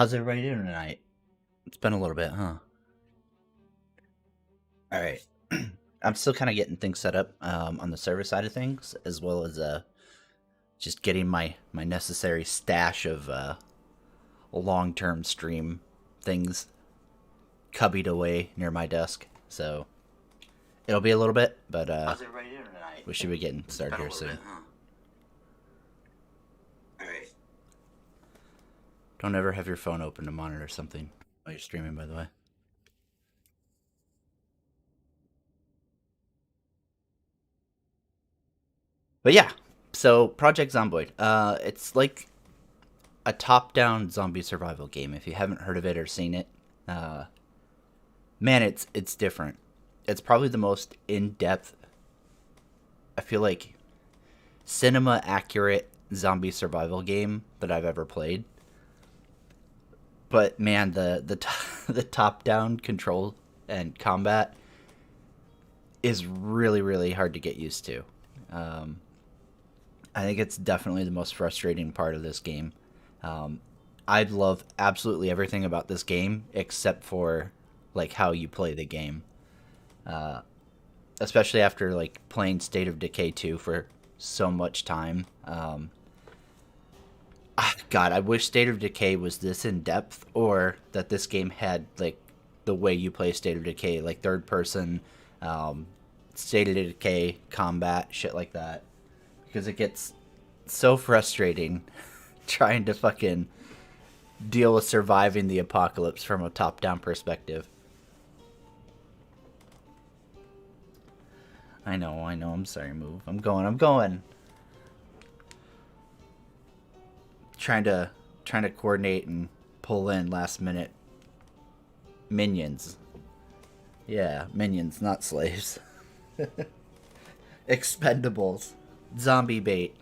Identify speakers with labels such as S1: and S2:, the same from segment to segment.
S1: How's everybody doing tonight? It's been a little bit, huh? All right. I'm still kind of getting things set up on the server side of things, as well as just getting my necessary stash of long-term stream things cubbied away near my desk. So it'll be a little bit, but
S2: How's everybody doing tonight?
S1: we should be getting started here soon.
S2: Bit, huh? All right.
S1: Don't ever have your phone open to monitor something while you're streaming, by the way. But yeah, so Project Zomboid. It's like a top-down zombie survival game. If you haven't heard of it or seen it, uh, man, it's different. It's probably the most in-depth. I feel like cinema accurate zombie survival game that I've ever played. But man, the top-down control and combat is really hard to get used to. Um, I think it's definitely the most frustrating part of this game. I love absolutely everything about this game except for like how you play the game. Uh, Especially after like playing State of Decay 2 for so much time. God, I wish State of Decay was this in depth, or that this game had like the way you play State of Decay, like third person, um, State of Decay combat, shit like that. Because it gets so frustrating trying to fucking deal with surviving the apocalypse from a top-down perspective. I know. I'm sorry, move. I'm going. Trying to coordinate and pull in last minute minions. Yeah, minions, not slaves. Expendables. Zombie bait.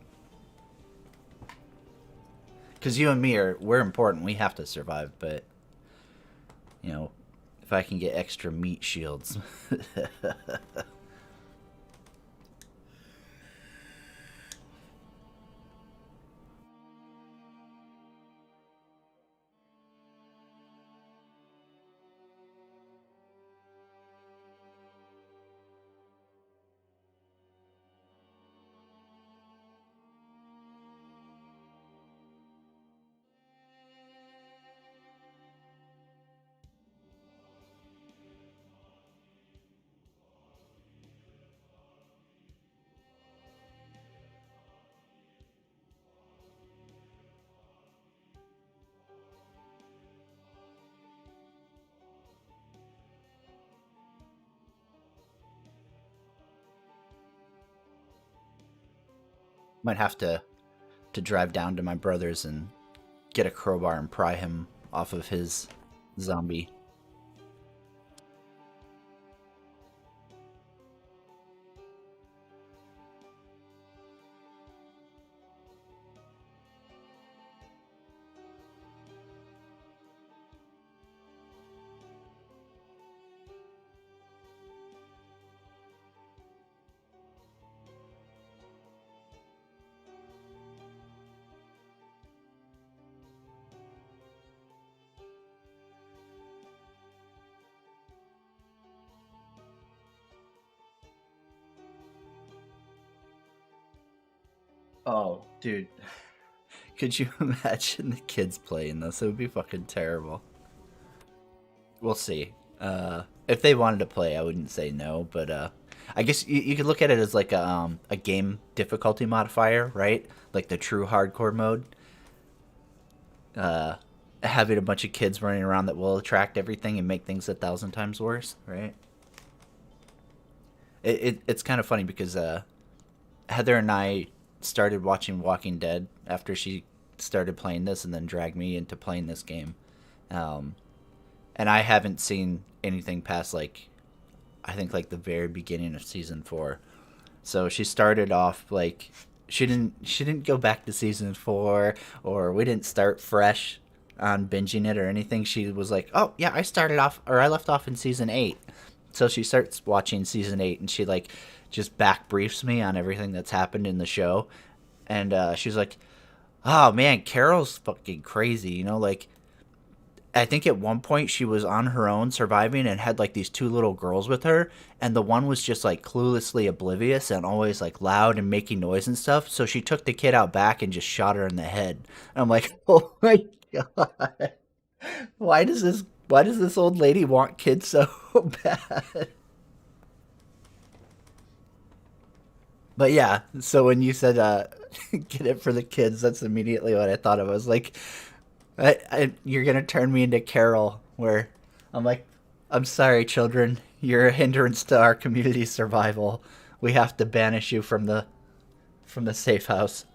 S1: Because you and me we're important. We have to survive, but you know, if I can get extra meat shields. Might have to drive down to my brother's and get a crowbar and pry him off of his zombie. Oh, dude. Could you imagine the kids playing this? It would be fucking terrible. We'll see. If they wanted to play, I wouldn't say no, but I guess you could look at it as like a game difficulty modifier, right? Like the true hardcore mode. Uh, Having a bunch of kids running around that will attract everything and make things 1,000 times worse, right? It's kind of funny because Heather and I started watching Walking Dead after she started playing this, and then dragged me into playing this game. Um, and I haven't seen anything past like I think like the very beginning of season 4. So she started off like she didn't go back to season 4, or we didn't start fresh on binging it or anything. She was like, "Oh yeah, I started off, or I left off in season 8." So she starts watching season 8, and she like just back briefs me on everything that's happened in the show, and she's like, "Oh man, Carol's fucking crazy," like I think at one point she was on her own surviving and had like these two little girls with her, and the one was just like cluelessly oblivious and always like loud and making noise and stuff. So she took the kid out back and just shot her in the head. And I'm like, oh my god, why does this old lady want kids so bad? But yeah, so when you said get it for the kids, that's immediately what I thought of. I was like, you're gonna turn me into Carol, where I'm like, I'm sorry, children, you're a hindrance to our community's survival. We have to banish you from the safe house.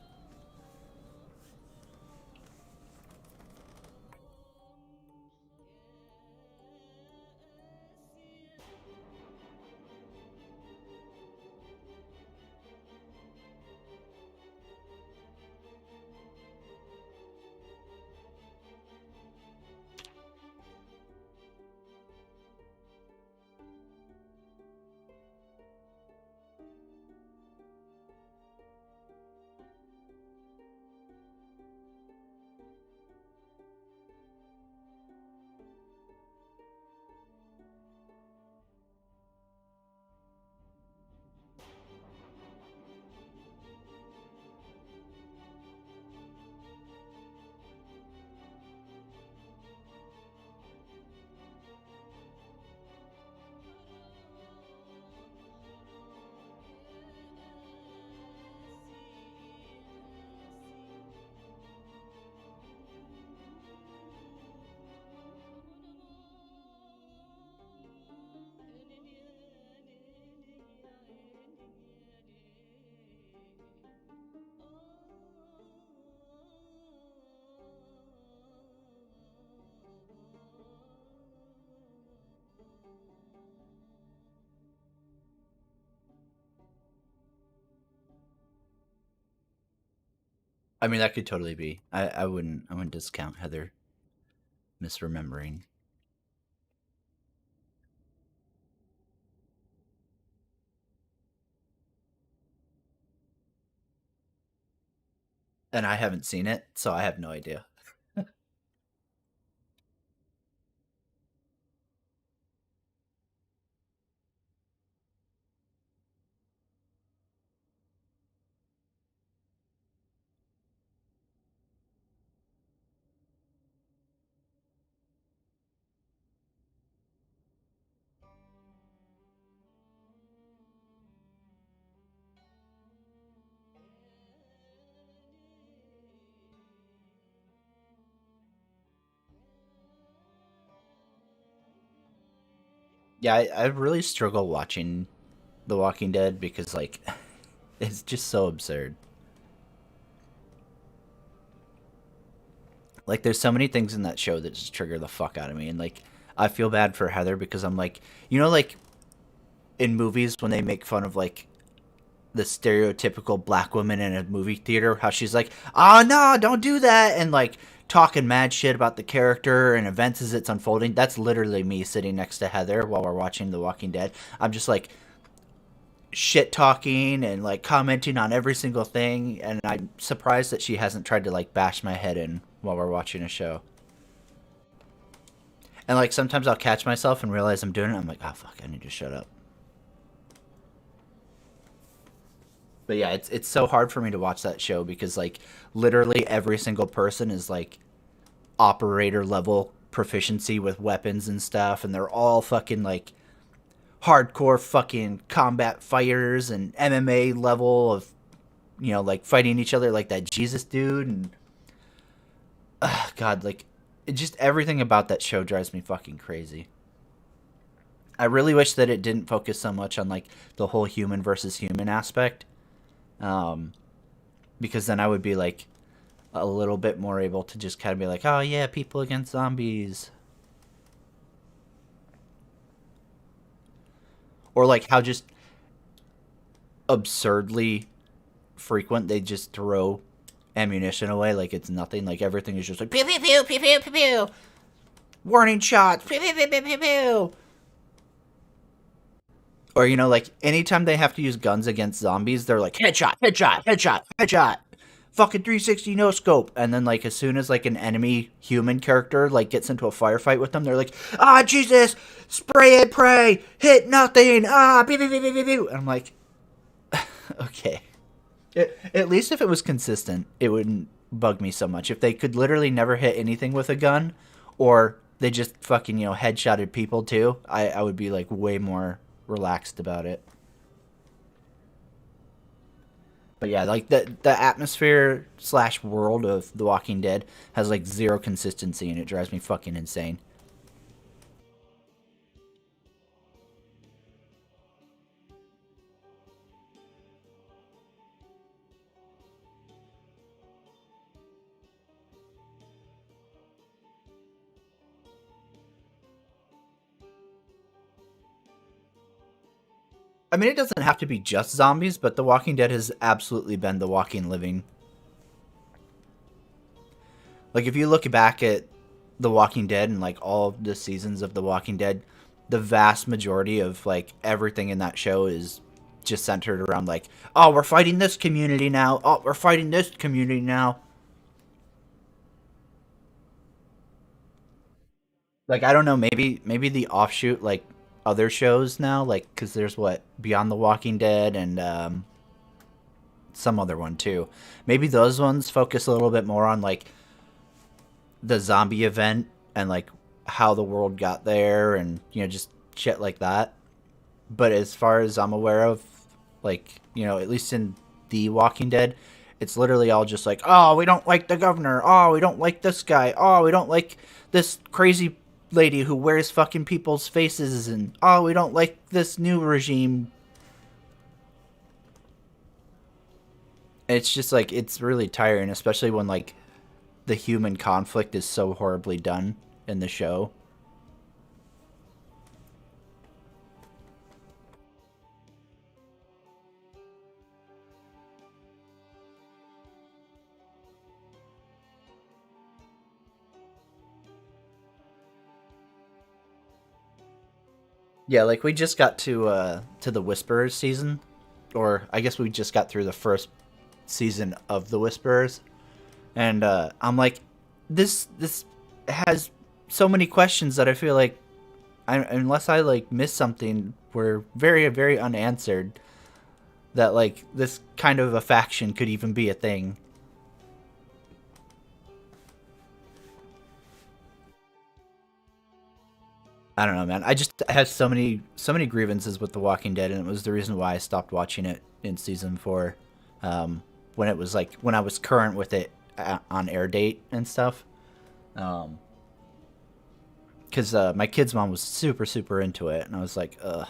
S1: I mean, that could totally be. I wouldn't discount Heather misremembering. And I haven't seen it, so I have no idea. Yeah, I really struggle watching The Walking Dead because like it's just so absurd. Like there's so many things in that show that just trigger the fuck out of me, and like I feel bad for Heather because I'm like, like in movies when they make fun of like the stereotypical black woman in a movie theater, how she's like, "Oh no, don't do that," and like talking mad shit about the character and events as it's unfolding. That's literally me sitting next to Heather while we're watching The Walking Dead. I'm just like shit talking and like commenting on every single thing, and I'm surprised that she hasn't tried to like bash my head in while we're watching a show. And like sometimes I'll catch myself and realize I'm doing it. I'm like, oh fuck, I need to shut up. But yeah, it's so hard for me to watch that show because like literally every single person is like operator level proficiency with weapons and stuff, and they're all fucking like hardcore fucking combat fighters and MMA level of like fighting each other like that Jesus dude, and God, like it just everything about that show drives me fucking crazy. I really wish that it didn't focus so much on like the whole human versus human aspect, um, because then I would be like a little bit more able to just kind of be like, oh yeah, people against zombies, or like how just absurdly frequent they just throw ammunition away like it's nothing. Like everything is just like pew pew pew pew pew pew pew, warning shots, pew pew pew pew pew pew. Or like anytime they have to use guns against zombies, they're like headshot, headshot, headshot, headshot. fucking 360 no scope, and then like as soon as like an enemy human character like gets into a firefight with them, they're like, ah, Jesus, spray and pray, hit nothing, ah, beep, beep, beep, beep, beep. And I'm like, okay. At least if it was consistent, it wouldn't bug me so much. If they could literally never hit anything with a gun, or they just fucking, headshotted people too, I would be like way more relaxed about it. But yeah, like the atmosphere slash world of The Walking Dead has like zero consistency, and it drives me fucking insane. I mean, it doesn't have to be just zombies, but The Walking Dead has absolutely been the walking living. Like if you look back at The Walking Dead and like all of the seasons of The Walking Dead, the vast majority of like everything in that show is just centered around like, oh, we're fighting this community now. Oh, we're fighting this community now. Like I don't know, maybe the offshoot like other shows now, like because there's what Beyond the Walking Dead and some other one too. Maybe those ones focus a little bit more on like the zombie event and like how the world got there and just shit like that. But as far as I'm aware of, like at least in The Walking Dead, it's literally all just like, oh, we don't like the governor. Oh, we don't like this guy. Oh, we don't like this crazy lady who wears fucking people's faces, and oh, we don't like this new regime. It's just like it's really tiring, especially when like the human conflict is so horribly done in the show. Yeah, like we just got to the Whisperers season, or I guess we just got through the first season of the Whisperers, and I'm like, this has so many questions that I feel like unless I like miss something, we're very very unanswered. That like this kind of a faction could even be a thing. I don't know, man. I just have so many grievances with The Walking Dead, and it was the reason why I stopped watching it in season 4, when it was like when I was current with it on air date and stuff. Um, because my kid's mom was super super into it, and I was like, ugh,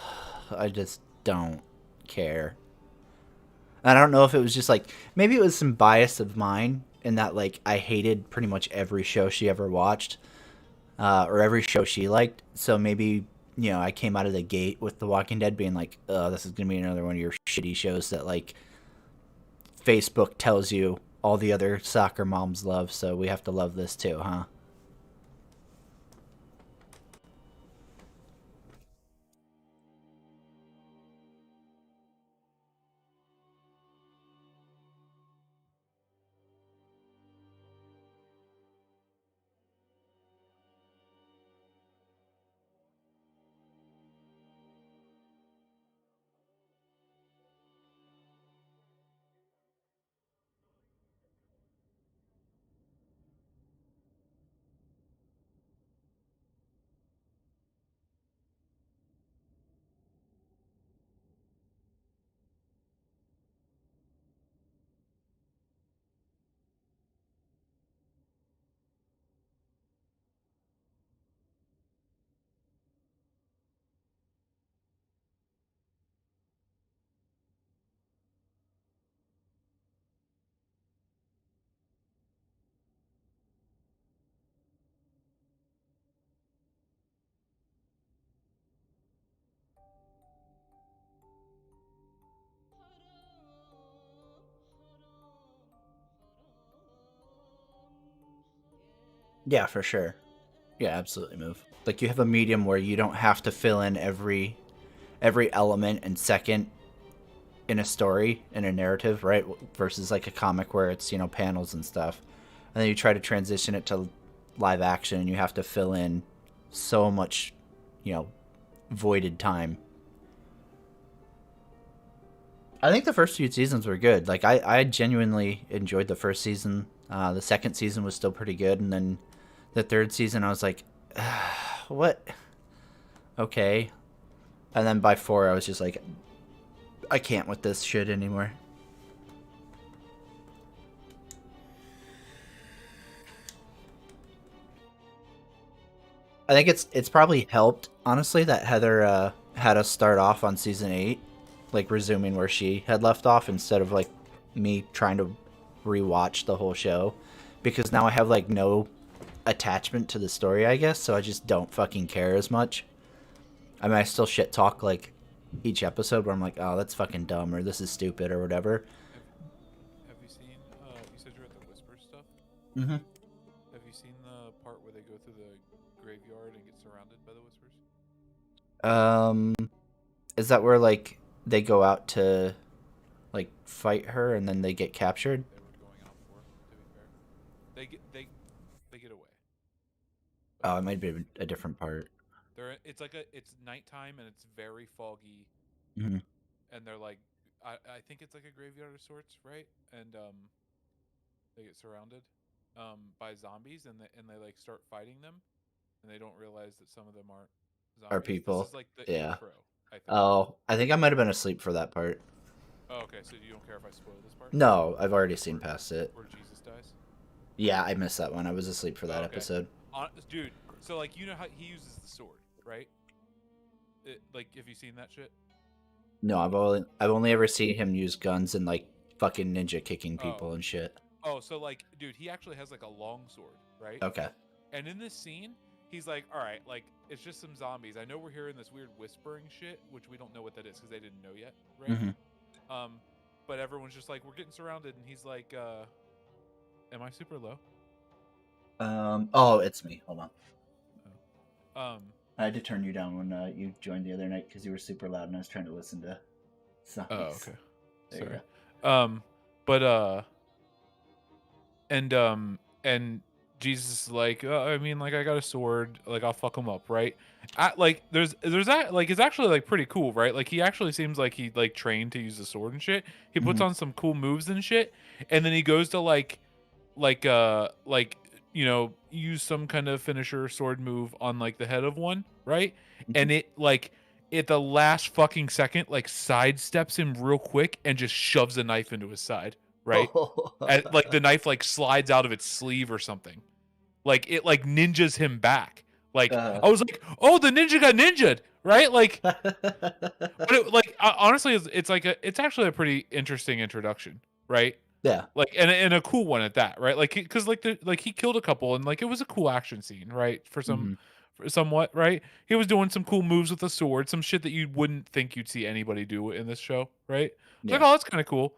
S1: I just don't care. And I don't know if it was just like maybe it was some bias of mine in that like I hated pretty much every show she ever watched, or every show she liked. So maybe I came out of the gate with The Walking Dead being like, "Oh, this is gonna be another one of your shitty shows that like Facebook tells you all the other soccer moms love, so we have to love this too, huh?" Yeah, for sure. Yeah, absolutely move. Like you have a medium where you don't have to fill in every element and second in a story, in a narrative, right? Versus like a comic where it's, panels and stuff. And then you try to transition it to live action and you have to fill in so much, voided time. I think the first few seasons were good. Like, I genuinely enjoyed the first season. The second season was still pretty good. And then the third season, I was like, what? Okay. And then by 4, I was just like, I can't with this shit anymore. I think it's probably helped, honestly, that Heather had us start off on season 8, like resuming where she had left off instead of like me trying to rewatch the whole show, because now I have like no attachment to the story, I guess, so I just don't fucking care as much. I mean, I still shit talk like each episode where I'm like, oh, that's fucking dumb, or this is stupid, or whatever.
S2: Have you seen? You said you're at the Whisper stuff.
S1: Mm-hmm.
S2: Have you seen the part where they go through the graveyard and get surrounded by the Whispers?
S1: Is that where like they go out to like fight her and then they get captured?
S2: They were going out for, to be fair. They get away.
S1: Oh, it might be a different part.
S2: It's nighttime and it's very foggy.
S1: Mm-hmm.
S2: And they're like, I think it's like a graveyard of sorts, right? And they get surrounded by zombies and they like start fighting them, and they don't realize that some of them aren't zombies.
S1: Are people?
S2: This is like the
S1: Yeah.
S2: intro, I think.
S1: Oh, I think I might have been asleep for that part.
S2: Oh, okay. So you don't care if I spoil this part?
S1: No, I've already seen past it.
S2: Where Jesus dies?
S1: Yeah, I missed that one. I was asleep for that
S2: Okay.
S1: episode.
S2: Dude, so like how he uses the sword, right? Like, have you seen that shit?
S1: No, I've only ever seen him use guns and like fucking ninja kicking people and shit.
S2: Oh, so like, dude, he actually has like a long sword, right?
S1: Okay.
S2: And in this scene, he's like, all right, like, it's just some zombies. I know we're hearing this weird whispering shit, which we don't know what that is because they didn't know yet, right?
S1: Mm-hmm.
S2: But everyone's just like, we're getting surrounded, and he's like, am I super low?
S1: Oh, it's me. Hold on.
S2: Oh.
S1: I had to turn you down when you joined the other night because you were super loud and I was trying to listen to songs.
S2: Oh, okay.
S1: There
S2: Sorry. And Jesus is like, I mean, like, I got a sword, like, I'll fuck him up, right? There's that, like, it's actually like pretty cool, right? Like, he actually seems like he like trained to use the sword and shit. He puts on some cool moves and shit, and then he goes to use some kind of finisher sword move on like the head of one, right? And it like at the last fucking second like sidesteps him real quick and just shoves a knife into his side, right? Like the knife like slides out of its sleeve or something. Like it like ninjas him back. Like I was like, oh, the ninja got ninja'd, right? Like, but it, like honestly, it's actually a pretty interesting introduction, right?
S1: Yeah.
S2: Like and a cool one at that, right? Like because like he killed a couple and like it was a cool action scene, right? For somewhat, right? He was doing some cool moves with the sword, some shit that you wouldn't think you'd see anybody do in this show, right? It's like, oh, that's kind of cool.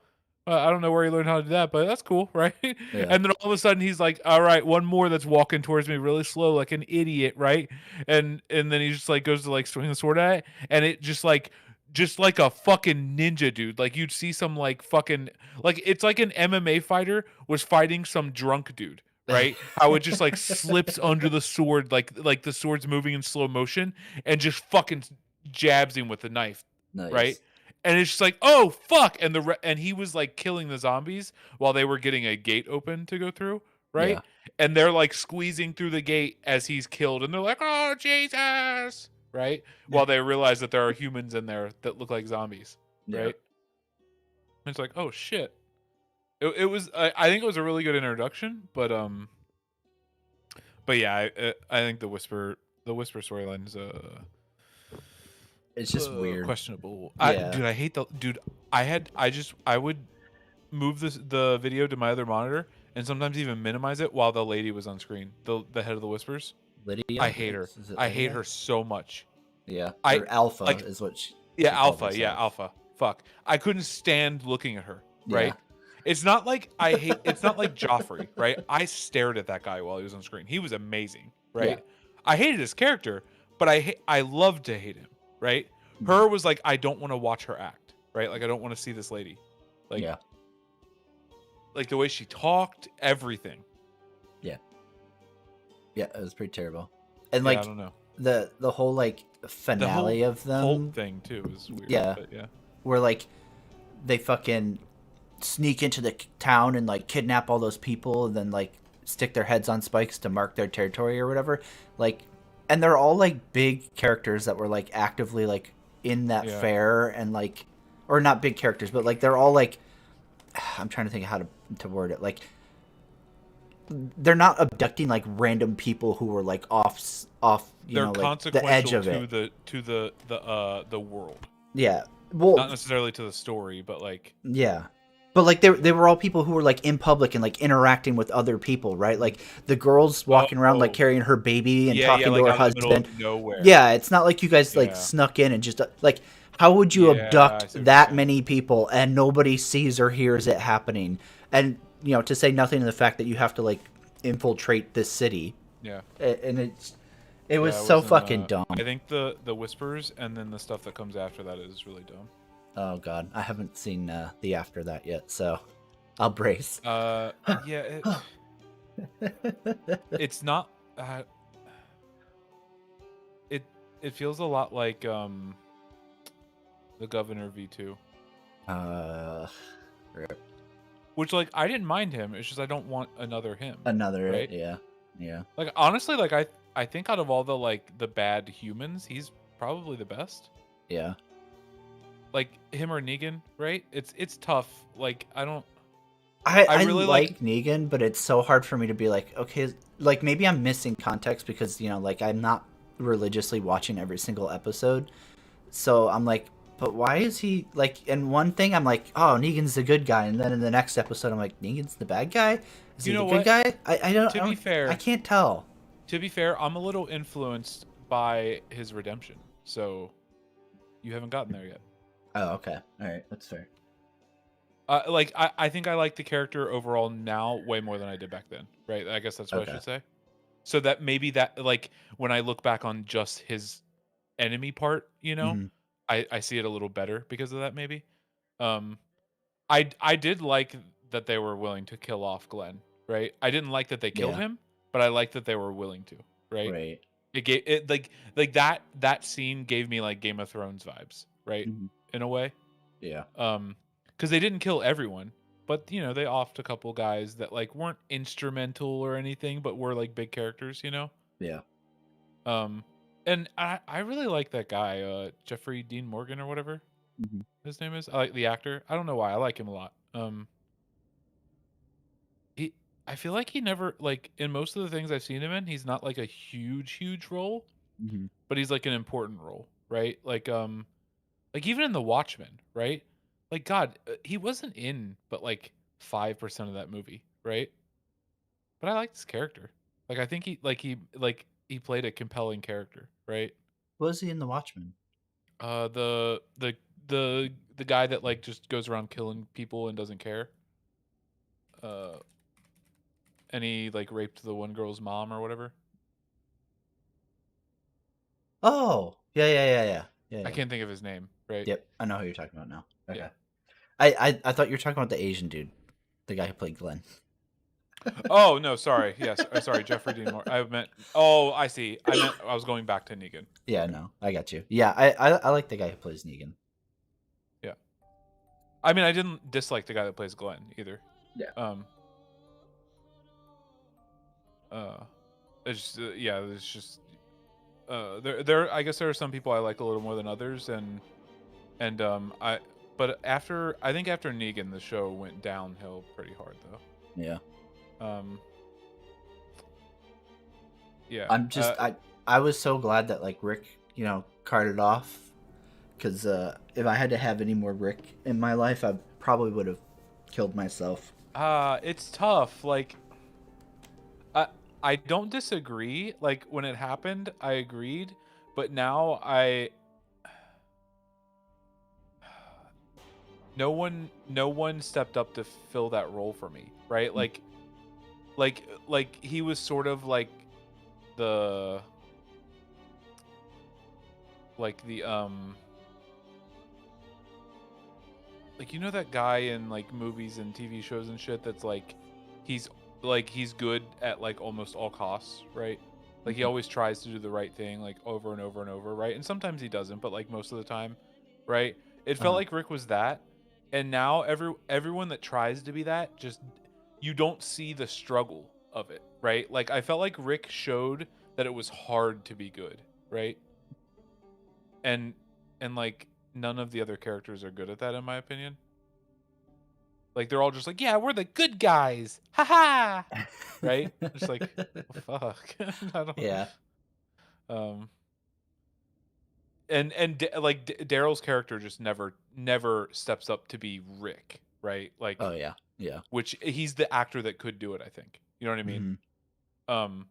S2: I don't know where he learned how to do that, but that's cool, right? Yeah. And then all of a sudden he's like, all right, one more that's walking towards me really slow like an idiot, right? And then he just like goes to like swing the sword at it, and it just like a fucking ninja, dude. Like you'd see some like fucking like it's like an MMA fighter was fighting some drunk dude, right? How it just like slips under the sword, like the sword's moving in slow motion, and just fucking jabs him with the knife, right? And it's just like, oh fuck, and he was like killing the zombies while they were getting a gate open to go through, right? Yeah. And they're like squeezing through the gate as he's killed, and they're like, oh Jesus, right? While they realize that there are humans in there that look like zombies, right? And it's like, oh shit. It was I think it was a really good introduction, but yeah, I think the Whisper storyline is
S1: it's just weird,
S2: questionable. I hate I would move the video to my other monitor and sometimes even minimize it while the lady was on screen. The head of the Whispers.
S1: Lydia?
S2: I hate her. I hate her so much.
S1: Yeah. Alpha like, is what she
S2: Alpha. Yeah, Alpha. Fuck. I couldn't stand looking at her, right? Yeah. It's not like it's not like Joffrey, right? I stared at that guy while he was on screen. He was amazing, right? Yeah. I hated his character, but I loved to hate him, right? Mm-hmm. Her was like, I don't want to watch her act, right? Like I don't want to see this lady. Like
S1: Yeah.
S2: like the way she talked, everything.
S1: Yeah. Yeah, it was pretty terrible. And
S2: Yeah, I
S1: like
S2: don't know.
S1: the whole like
S2: The
S1: finale
S2: whole
S1: of them.
S2: Hope thing too is weird.
S1: Yeah.
S2: But yeah.
S1: Where like they fucking sneak into the town and like kidnap all those people and then like stick their heads on spikes to mark their territory or whatever. Like, and they're all like big characters that were like actively like in that fair and like, or not big characters, but like they're all like, I'm trying to think of how to word it. Like, they're not abducting like random people who were like off you
S2: they're
S1: know, like the edge of it
S2: to the world.
S1: Yeah. Well,
S2: not necessarily to the story, but like
S1: yeah. But like they were all people who were like in public and like interacting with other people, right? Like the girl's walking around like carrying her baby and talking
S2: like
S1: to her
S2: out
S1: husband.
S2: In the middle of nowhere.
S1: Yeah, it's not like you guys like snuck in and just like how would you abduct that many people and nobody sees or hears it happening? And you know, to say nothing of the fact that you have to like infiltrate this city.
S2: Yeah.
S1: And it was so fucking dumb.
S2: I think the whispers and then the stuff that comes after that is really dumb.
S1: Oh god, I haven't seen the after that yet, so I'll brace.
S2: Yeah, it's not. It feels a lot like the Governor V2. Which like I didn't mind him. It's just I don't want another him.
S1: Right? Yeah.
S2: Like honestly, like I think out of all the like the bad humans, he's probably the best.
S1: Yeah.
S2: Like him or Negan, right? It's tough. Like I
S1: really like Negan, but it's so hard for me to be like, okay, like maybe I'm missing context because, you know, like I'm not religiously watching every single episode. So I'm like, but why is he like, and one thing I'm like, oh, Negan's the good guy. And then in the next episode, I'm like, Negan's the bad guy? Is he the good guy? I don't,
S2: to be fair,
S1: I can't tell.
S2: To be fair, I'm a little influenced by his redemption. So you haven't gotten there yet.
S1: Oh, okay. All right. That's fair.
S2: Like I think I like the character overall now way more than I did back then, right? I guess that's what I should say. So that maybe that like when I look back on just his enemy part, you know, I see it a little better because of that. Maybe. I did like that they were willing to kill off Glenn, right? I didn't like that they killed him, but I liked that they were willing to, right?
S1: Right.
S2: It gave it like that scene gave me like Game of Thrones vibes, right? In a way.
S1: Yeah.
S2: Because they didn't kill everyone, but you know they offed a couple guys that like weren't instrumental or anything, but were like big characters, you know.
S1: Yeah.
S2: And I really like that guy, Jeffrey Dean Morgan or whatever his name is. I like the actor. I don't know why I like him a lot. I feel like he never like in most of the things I've seen him in, he's not like a huge role, but he's like an important role, right? Like even in The Watchmen, right? Like God, he wasn't in but like 5% of that movie, right? But I like this character. Like I think he played a compelling character, right?
S1: Was he in The Watchmen?
S2: The guy that like just goes around killing people and doesn't care. And he like raped the one girl's mom or whatever.
S1: Oh, yeah.
S2: I can't think of his name, right?
S1: Yep, I know who you're talking about now. Okay.
S2: Yeah.
S1: I thought you were talking about the Asian dude, the guy who played Glenn.
S2: Oh no, sorry. Yes, sorry, Jeffrey Dean Morgan. I meant. Oh, I see. I was going back to Negan.
S1: Yeah, no, I got you. Yeah, I like the guy who plays Negan.
S2: Yeah. I mean, I didn't dislike the guy that plays Glenn either.
S1: Yeah.
S2: It's just, it's just there. I guess there are some people I like a little more than others, but I think after Negan, the show went downhill pretty hard though.
S1: Yeah.
S2: Yeah.
S1: I'm just I was so glad that like Rick, you know, carted off, because if I had to have any more Rick in my life, I probably would have killed myself.
S2: It's tough. Like, I don't disagree. Like when it happened, I agreed, but now no one stepped up to fill that role for me, right? Like he was sort of like the like, you know that guy in like movies and TV shows and shit that's he's he's good at like almost all costs, right? Like he
S1: Mhm.
S2: always tries to do the right thing like over and over and over, right? And sometimes he doesn't, but like most of the time, right? It felt
S1: Uh-huh.
S2: like Rick was that, and now everyone that tries to be that, just you don't see the struggle of it, right? Like I felt like Rick showed that it was hard to be good, right? And like none of the other characters are good at that in my opinion. Like they're all just like, yeah, we're the good guys, haha, right? Just like, well, fuck, I don't.
S1: Yeah.
S2: Um, Daryl's character just never steps up to be Rick, right?
S1: Oh
S2: Like,
S1: yeah. Yeah.
S2: which he's the actor that could do it. I think you know what I mean.
S1: Hmm.
S2: Um,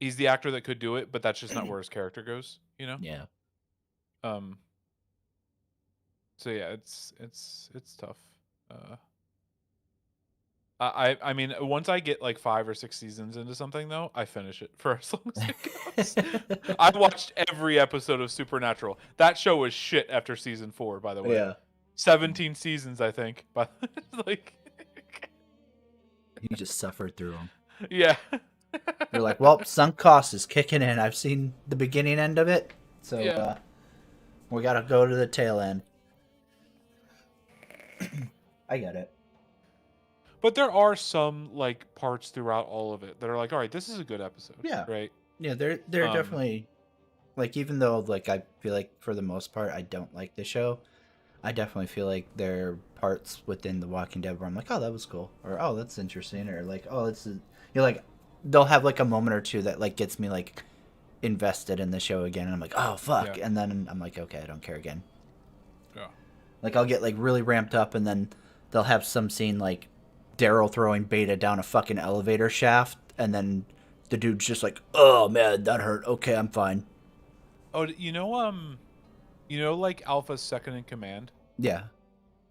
S2: he's the actor that could do it, but that's just not where his character goes. You know.
S1: Yeah.
S2: Um. So yeah, it's tough. Uh, I mean, once I get like 5 or 6 seasons into something, though, I finish it for as long as it goes. I watched every episode of Supernatural. That show was shit after season 4, by the way.
S1: Yeah.
S2: 17 seasons, I think. But like,
S1: You just suffered through them.
S2: yeah,
S1: You're like, well, sunk cost is kicking in. I've seen the beginning end of it, so
S2: yeah.
S1: we gotta go to the tail end. I get it.
S2: But there are some like parts throughout all of it that are like, all right, this is a good episode,
S1: Yeah.
S2: right?
S1: Yeah, they're definitely like, even though like I feel like for the most part I don't like the show, I definitely feel like there are parts within The Walking Dead where I'm like, oh, that was cool, or oh, that's interesting, or like, oh, you're like, they'll have like a moment or two that like gets me like invested in the show again, and I'm like, oh fuck,
S2: Yeah,
S1: and then I'm like, okay, I don't care again.
S2: yeah.
S1: Like I'll get like really ramped up, and then they'll have some scene like Daryl throwing Beta down a fucking elevator shaft, and then the dude's just like, oh man, that hurt. Okay, I'm fine.
S2: Oh, like Alpha's second in command,
S1: Yeah.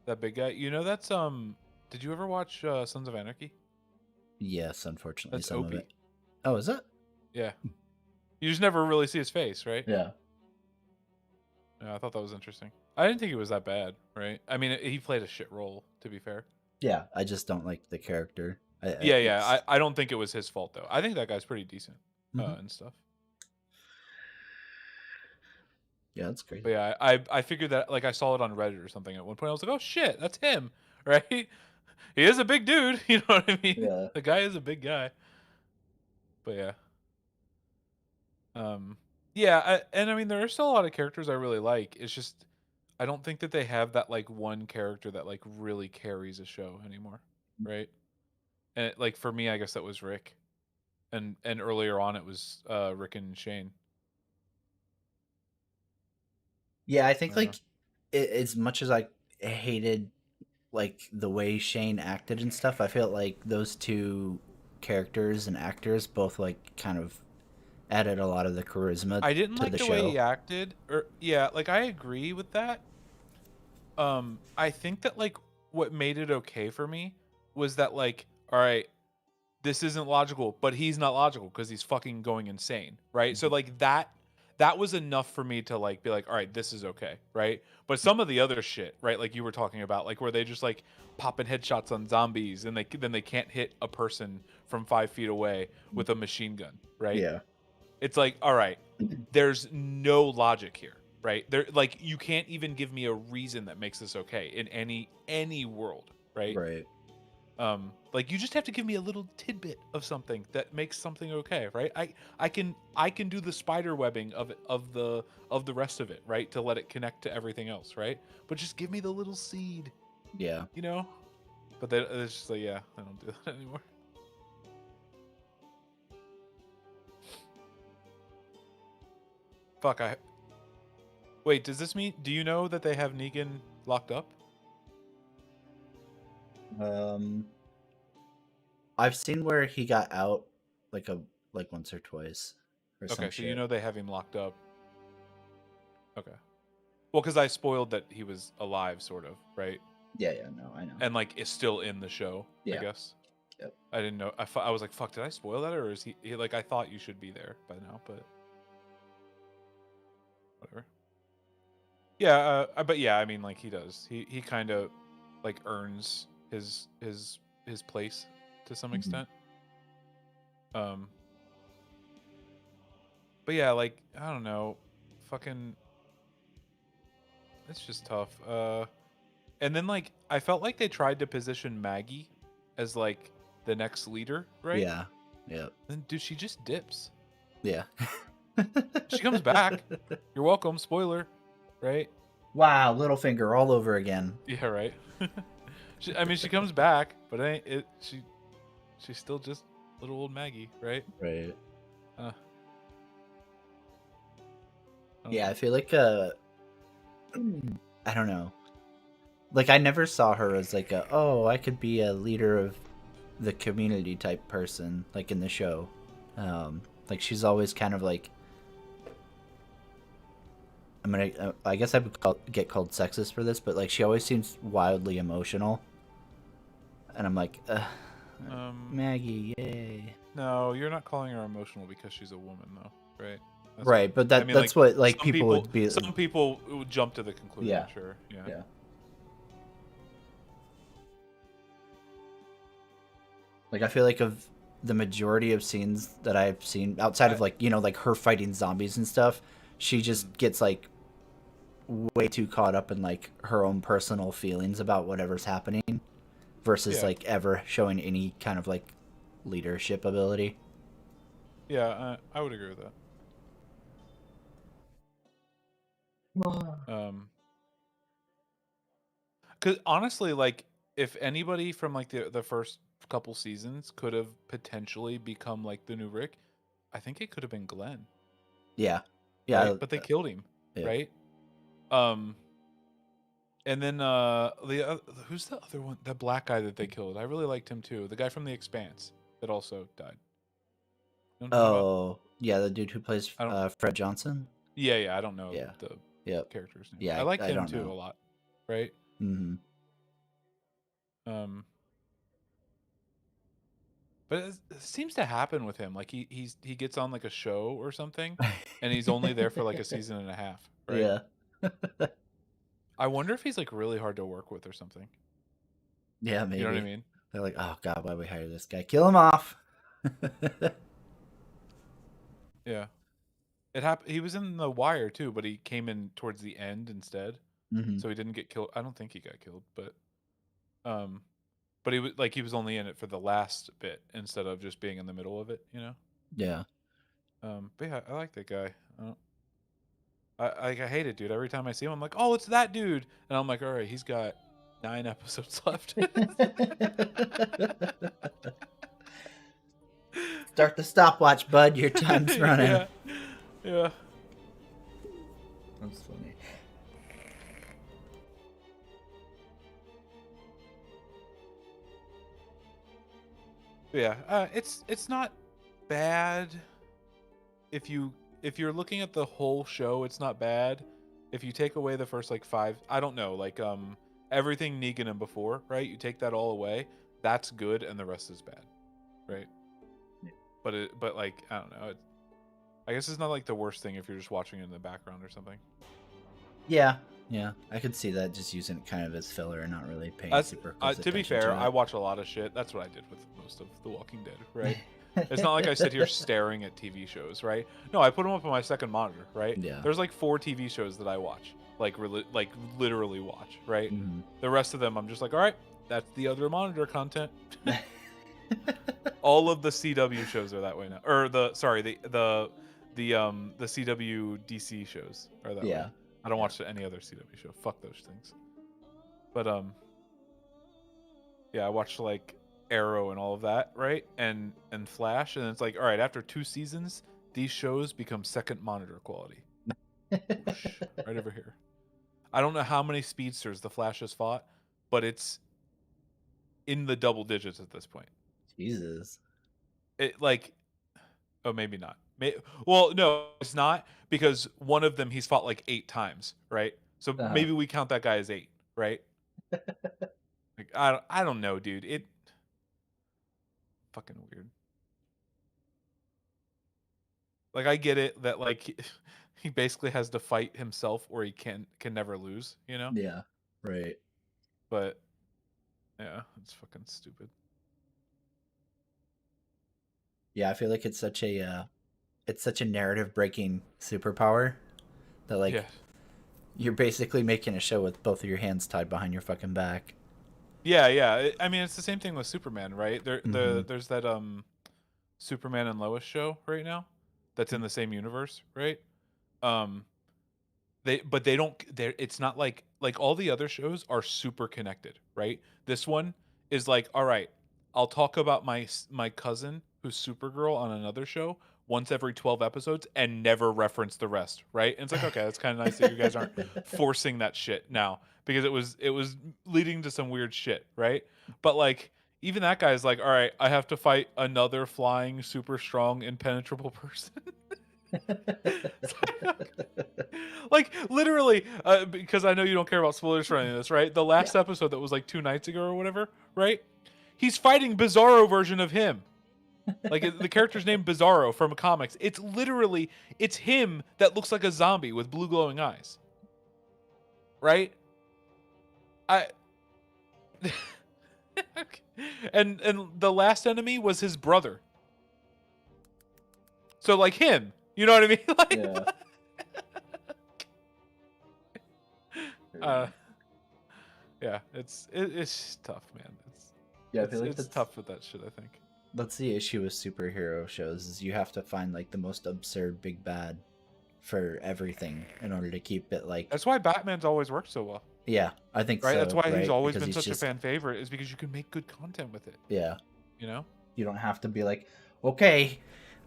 S2: that big guy. That's Did you ever watch Sons of Anarchy?
S1: Yes, unfortunately,
S2: That's
S1: some of it.
S2: Opie.
S1: Oh, is it?
S2: Yeah. You just never really see his face, right?
S1: Yeah.
S2: Yeah, I thought that was interesting. I didn't think it was that bad, right? I mean, he played a shit role, to be fair.
S1: Yeah, I just don't like the character.
S2: Yeah, yeah.
S1: It's
S2: I don't think it was his fault though. I think that guy's pretty decent,
S1: Mhm.
S2: and stuff.
S1: Yeah, that's crazy.
S2: But yeah, I figured that like I saw it on Reddit or something at one point. I was like, oh shit, that's him, right? He is a big dude. You know what I mean?
S1: Yeah.
S2: The guy is a big guy. But yeah. Yeah, and I mean there are still a lot of characters I really like. It's just I don't think that they have that like one character that like really carries a show anymore, right? And like for me, I guess that was Rick, and earlier on it was Rick and Shane.
S1: Yeah, I
S2: I
S1: think
S2: don't know.
S1: like as much as I hated like the way Shane acted and stuff, I felt like those two characters and actors both like kind of added a lot of the charisma
S2: I didn't
S1: to
S2: like
S1: the
S2: the way
S1: show.
S2: he acted, or yeah, like I agree with that. I think that like what made it okay for me was that like, all right, this isn't logical, but he's not logical because he's fucking going insane, right? So
S1: Mhm.
S2: like that was enough for me to like be like, all right, this is okay, right? But some of the other shit, right, like you were talking about, like where they just like popping headshots on zombies and they can't hit a person from 5 feet away with a machine gun, right?
S1: Yeah.
S2: It's like, all right, there's no logic here, right? There, like, you can't even give me a reason that makes this okay in any world, right?
S1: Right.
S2: Like you just have to give me a little tidbit of something that makes something okay, right? I can do the spider webbing of the rest of it, right? To let it connect to everything else, right? But just give me the little seed,
S1: Yeah.
S2: you know? But then it's just like, yeah, I don't do that anymore. Fuck, I wait, does this mean do you know that they have Negan locked up?
S1: Um, I've seen where he got out like like once or twice or some
S2: Okay, so you
S1: shit.
S2: know they have him locked up. Okay. Well, because I spoiled that he was alive, sort of, right?
S1: Yeah, yeah, no, I know.
S2: And like is still in the show, I
S1: Yeah.
S2: guess.
S1: Yep.
S2: I didn't know. I was like, fuck, did I spoil that, or is he like? I thought you should be there by now, but whatever. Yeah, but yeah, I mean, like he does. He kind of like earns his place to some
S1: Mhm.
S2: extent. Um, but yeah, like I don't know, fucking, it's just tough. And then like I felt like they tried to position Maggie as like the next leader, right?
S1: Yeah. Yep.
S2: Then dude, she just dips.
S1: Yeah.
S2: She comes back. You're welcome. Spoiler, right?
S1: Wow, Littlefinger all over again.
S2: Yeah, right. I mean, she comes back, but ain't it? She's still just little old Maggie, right?
S1: Right.
S2: Uh, I don't
S1: Yeah,
S2: know.
S1: I feel like I don't know. Like I never saw her as like a I could be a leader of the community type person like in the show. Like she's always kind of like I guess I would get called sexist for this, but like she always seems wildly emotional, and I'm like,
S2: Um,
S1: Maggie, yay.
S2: no, you're not calling her emotional because she's a woman, though, right? That's
S1: Right, but
S2: I mean, like
S1: that's what like people would be.
S2: some people would jump to the conclusion.
S1: Yeah,
S2: Sure, yeah,
S1: yeah. Like I feel like of the majority of scenes that I've seen outside of like like her fighting zombies and stuff, she just gets like way too caught up in like her own personal feelings about whatever's happening versus
S2: yeah,
S1: like ever showing any kind of like leadership ability.
S2: yeah. I would agree with that. Cause honestly, like if anybody from like the first couple seasons could have potentially become like the new Rick, I think it could have been Glenn,
S1: Yeah,
S2: right?
S1: yeah,
S2: But they killed him,
S1: yeah.
S2: right? Um, and then who's the other one? The black guy that they killed. I really liked him too. The guy from The Expanse that also died. You know what I'm talking about?
S1: Oh, yeah, the dude who plays
S2: I don't.
S1: Fred Johnson.
S2: Yeah. I don't know
S1: Yeah,
S2: the
S1: yep,
S2: character's name.
S1: yeah.
S2: I liked
S1: I
S2: him
S1: don't
S2: too
S1: know.
S2: a lot, right?
S1: Hmm.
S2: Um, But it seems to happen with him. Like he gets on like a show or something, and he's only there for like a season and a half, right?
S1: Yeah,
S2: I wonder if he's like really hard to work with or something.
S1: yeah,
S2: You know what I
S1: maybe.
S2: mean?
S1: They're like, oh god, why we hire this guy? Kill him off.
S2: Yeah. It happened. He was in The Wire too, but he came in towards the end instead,
S1: Hmm.
S2: so he didn't get killed. I don't think he got killed, um, but he was only in it for the last bit instead of just being in the middle of it. You know?
S1: Yeah.
S2: But yeah, I like that guy. I hate it, dude. Every time I see him, I'm like, oh, it's that dude, and I'm like, all right, he's got 9 episodes left.
S1: Start the stopwatch, bud. Your time's running.
S2: Yeah, yeah,
S1: That's funny.
S2: yeah. It's not bad if you're looking at the whole show. It's not bad if you take away the first like five. I don't know, like everything Negan and before, right? You take that all away, that's good, and the rest is bad, right?
S1: Yeah.
S2: But like I don't know. I guess it's not like the worst thing if you're just watching it in the background or something.
S1: Yeah, yeah. I could see that just using it kind of as filler and not really paying
S2: That's
S1: super close
S2: to be
S1: attention
S2: fair,
S1: to
S2: I
S1: it.
S2: watch a lot of shit. That's what I did with most of The Walking Dead, right? It's not like I sit here staring at TV shows, right? No, I put them up on my second monitor, right?
S1: Yeah.
S2: There's like 4 TV shows that I watch, like like literally watch, right?
S1: Hmm.
S2: The rest of them, I'm just like, all right, that's the other monitor content. All of the CW shows are that way now, or the CW DC shows are that way.
S1: Yeah.
S2: I don't
S1: Yeah.
S2: watch any other CW show. Fuck those things. But yeah, I watched like Arrow and all of that, right? And Flash, and it's like, all right, after 2 seasons, these shows become second monitor quality. Whoosh, right over here. I don't know how many speedsters the Flash has fought, but it's in the double digits at this point.
S1: Jesus.
S2: It like, oh, maybe not. Well, no, it's not because one of them he's fought like 8 times, right? So
S1: Uh-huh.
S2: maybe we count that guy as 8, right? Like I don't know, dude. It fucking weird. Like I get it that like he basically has to fight himself, or he can never lose.
S1: Yeah. Right.
S2: But yeah, it's fucking stupid.
S1: Yeah, I feel like it's such a narrative breaking superpower that
S2: Yeah.
S1: like you're basically making a show with both of your hands tied behind your fucking back.
S2: Yeah. I mean, it's the same thing with Superman, right?
S1: Mm-hmm.
S2: There's that Superman and Lois show right now that's in the same universe, right? Um, they don't. It's not like all the other shows are super connected, right? This one is like, all right, I'll talk about my cousin who's Supergirl on another show once every 12 episodes and never reference the rest, right? And it's like, okay, that's kind of nice that you guys aren't forcing that shit now, because it was leading to some weird shit, right? But like, even that guy's like, all right, I have to fight another flying, super strong, impenetrable person. Like literally, because I know you don't care about spoilers for any of this, right? The last
S1: Yeah.
S2: episode that was like 2 nights ago or whatever, right? He's fighting Bizarro version of him. Like the character's named Bizarro from comics. It's literally, it's him that looks like a zombie with blue glowing eyes. Right? I and the last enemy was his brother. So like him, you know what I mean? Like,
S1: Yeah.
S2: uh, yeah, it's tough, man.
S1: Yeah, I feel like
S2: It's tough with that shit, I think.
S1: that's the issue with superhero shows is you have to find like the most absurd big bad for everything in order to keep it like.
S2: That's why Batman's always worked so well.
S1: Yeah, I think
S2: Right?
S1: so.
S2: That's why
S1: right?
S2: he's always
S1: Because
S2: been
S1: he's
S2: such a
S1: just
S2: fan favorite, is because you can make good content with it.
S1: yeah.
S2: You know?
S1: You don't have to be like, okay,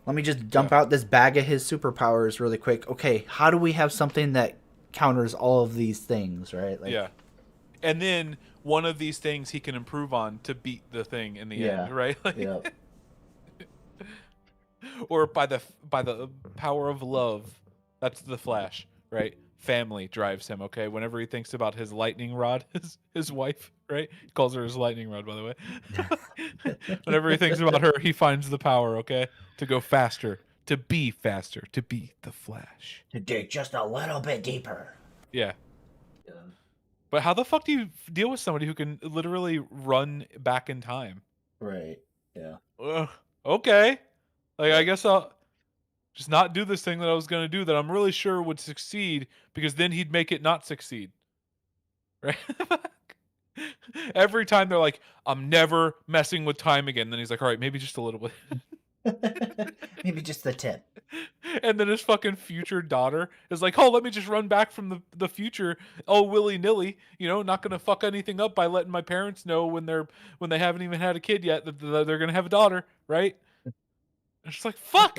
S1: let me just dump
S2: Yeah.
S1: out this bag of his superpowers really quick. Okay, how do we have something that counters all of these things, right? Like,
S2: Yeah. And then one of these things he can improve on to beat the thing in the
S1: yeah,
S2: end, right? Like,
S1: yeah,
S2: or by the power of love. That's the Flash, right? Family drives him, okay? Whenever he thinks about his lightning rod, his wife, right? He calls her his lightning rod, by the way. Whenever he thinks about her, he finds the power, okay? To go faster, to be the Flash.
S1: to dig just a little bit deeper.
S2: Yeah.
S1: Yeah.
S2: But how the fuck do you deal with somebody who can literally run back in time?
S1: Right. Yeah.
S2: Okay. Like, I
S1: Yep.
S2: guess I'll just not do this thing that I was going to do that I'm really sure would succeed, because then he'd make it not succeed. Right? Every time they're like, I'm never messing with time again. Then he's like, all right, maybe just a little bit.
S1: Maybe just the tip.
S2: And then his fucking future daughter is like, oh, let me just run back from the future, oh, willy-nilly, not gonna fuck anything up by letting my parents know when they haven't even had a kid yet that they're gonna have a daughter, right? And she's like, fuck.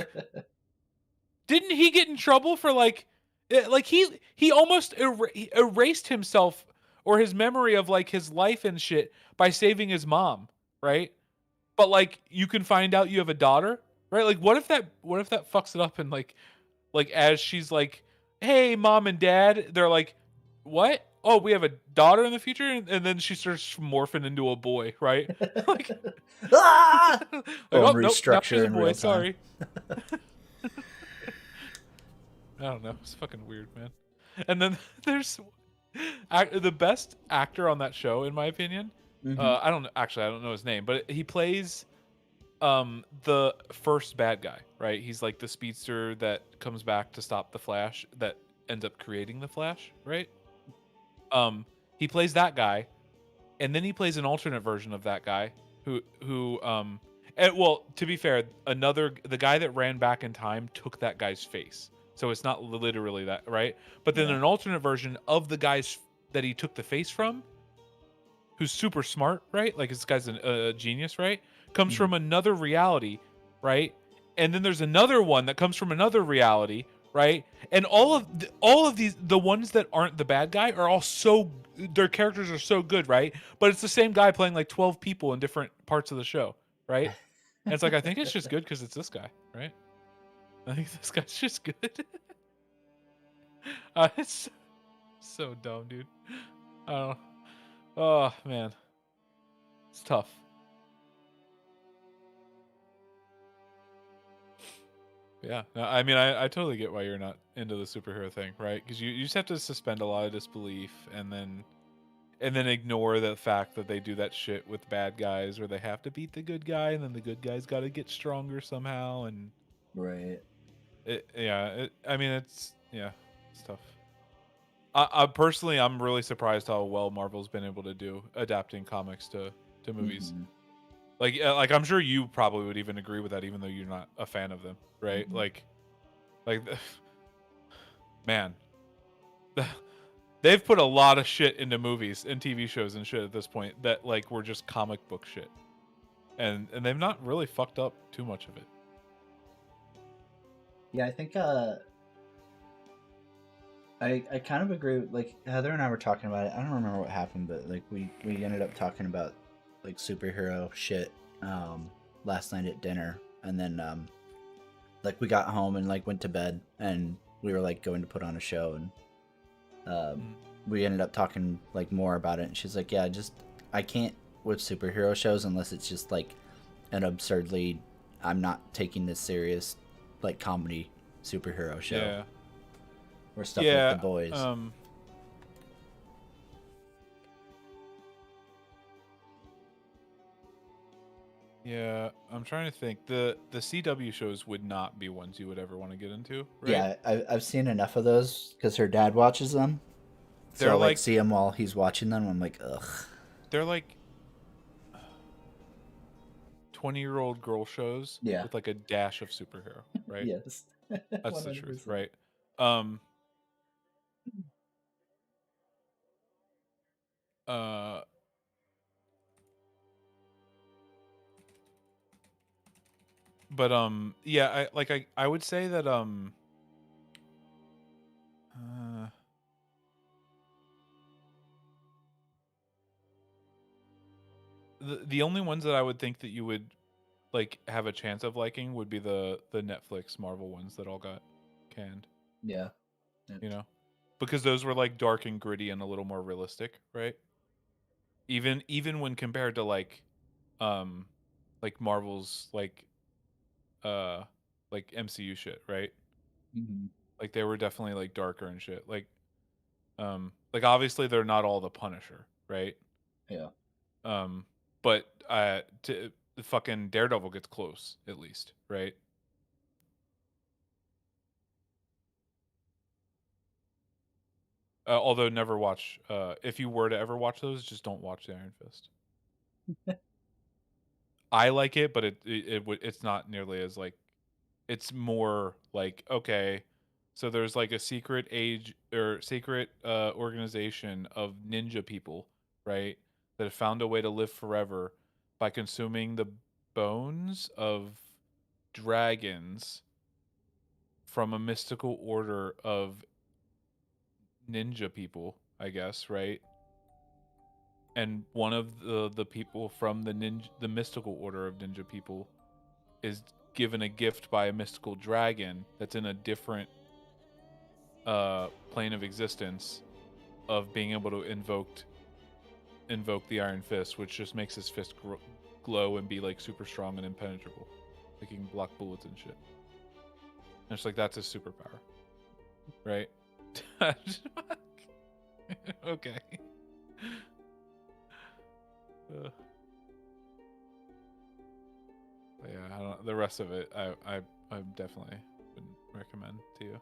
S2: Didn't he get in trouble for like he almost erased himself or his memory of like his life and shit by saving his mom, right? But like you can find out you have a daughter, right? Like what if that fucks it up, and like as she's like, hey, mom and dad, they're like, what? Oh, we have a daughter in the future, and then she starts morphing into a boy, right? Like,
S1: Ah!
S2: like,
S1: Oh,
S2: oh nope, now she's
S1: restructure
S2: a
S1: in
S2: boy.
S1: real time.
S2: Sorry. I don't know. It's fucking weird, man. And then there's the best actor on that show, in my opinion.
S1: Mm-hmm.
S2: I don't know his name, but he plays the first bad guy, right? He's like the speedster that comes back to stop the Flash, that ends up creating the Flash, right? He plays that guy, and then he plays an alternate version of that guy who and, well, to be fair, the guy that ran back in time took that guy's face. So it's not literally that, right? But then
S1: Yeah.
S2: an alternate version of the guys that he took the face from, who's super smart, right? Like this guy's a genius, right? Comes from another reality, right? And then there's another one that comes from another reality, right? And all of these, the ones that aren't the bad guy, are all their characters are so good, right? But it's the same guy playing like 12 people in different parts of the show, right? And it's like, I think it's just good because it's this guy, right? I think this guy's just good. It's so dumb, dude. I don't know. Oh, man. It's tough. Yeah, no, I mean, I totally get why you're not into the superhero thing, right? Because you just have to suspend a lot of disbelief, and then ignore the fact that they do that shit with bad guys, where they have to beat the good guy, and then the good guy's got to get stronger somehow, and
S1: Right.
S2: I mean, it's tough. I personally, I'm really surprised how well Marvel's been able to do adapting comics to movies.
S1: Mm-hmm.
S2: Like I'm sure you probably would even agree with that, even though you're not a fan of them, right?
S1: Mm-hmm.
S2: Like, man, they've put a lot of shit into movies and TV shows and shit at this point that like were just comic book shit, and they've not really fucked up too much of it.
S1: Yeah, I think I kind of agree. Like Heather and I were talking about it. I don't remember what happened, but like we ended up talking about like superhero shit last night at dinner, and then like we got home and like went to bed, and we were like going to put on a show, and we ended up talking like more about it. And she's like, "Yeah, just I can't with superhero shows unless it's just like an absurdly, I'm not taking this serious, like comedy superhero show."
S2: Yeah.
S1: Or stuff like The Boys.
S2: Yeah, I'm trying to think. The CW shows would not be ones you would ever want to get into, right?
S1: Yeah, I've seen enough of those because her dad watches them. So
S2: They're
S1: I like
S2: like
S1: see him while he's watching them. I'm like, ugh.
S2: they're like 20-year-old girl shows
S1: Yeah.
S2: with like a dash of superhero, right?
S1: Yes.
S2: That's the truth,
S1: 100%.
S2: right? Um uh but yeah, I would say that uh the only ones that I would think that you would like have a chance of liking would be the Netflix Marvel ones that all got canned,
S1: Yeah.
S2: you know? Because those were like dark and gritty and a little more realistic, right? Even when compared to um like Marvel's uh like MCU shit, right?
S1: Mm-hmm.
S2: Like they were definitely like darker and shit. Like obviously they're not all the Punisher, right?
S1: Yeah.
S2: Um but to the fucking Daredevil gets close at least, right? Although never watch if you were to ever watch those, just don't watch the Iron Fist. I like it, but it's not nearly as like it's more like okay, so there's like a secret age or secret organization of ninja people, right? That have found a way to live forever by consuming the bones of dragons from a mystical order of ninja people, I guess, right? And one of the people from the mystical order of ninja people is given a gift by a mystical dragon that's in a different plane of existence of being able to invoke the Iron Fist, which just makes his fist glow and be like super strong and impenetrable, like he can block bullets and shit. And it's like that's his superpower, right? Okay. Yeah, I don't, the rest of it, I definitely wouldn't recommend to you.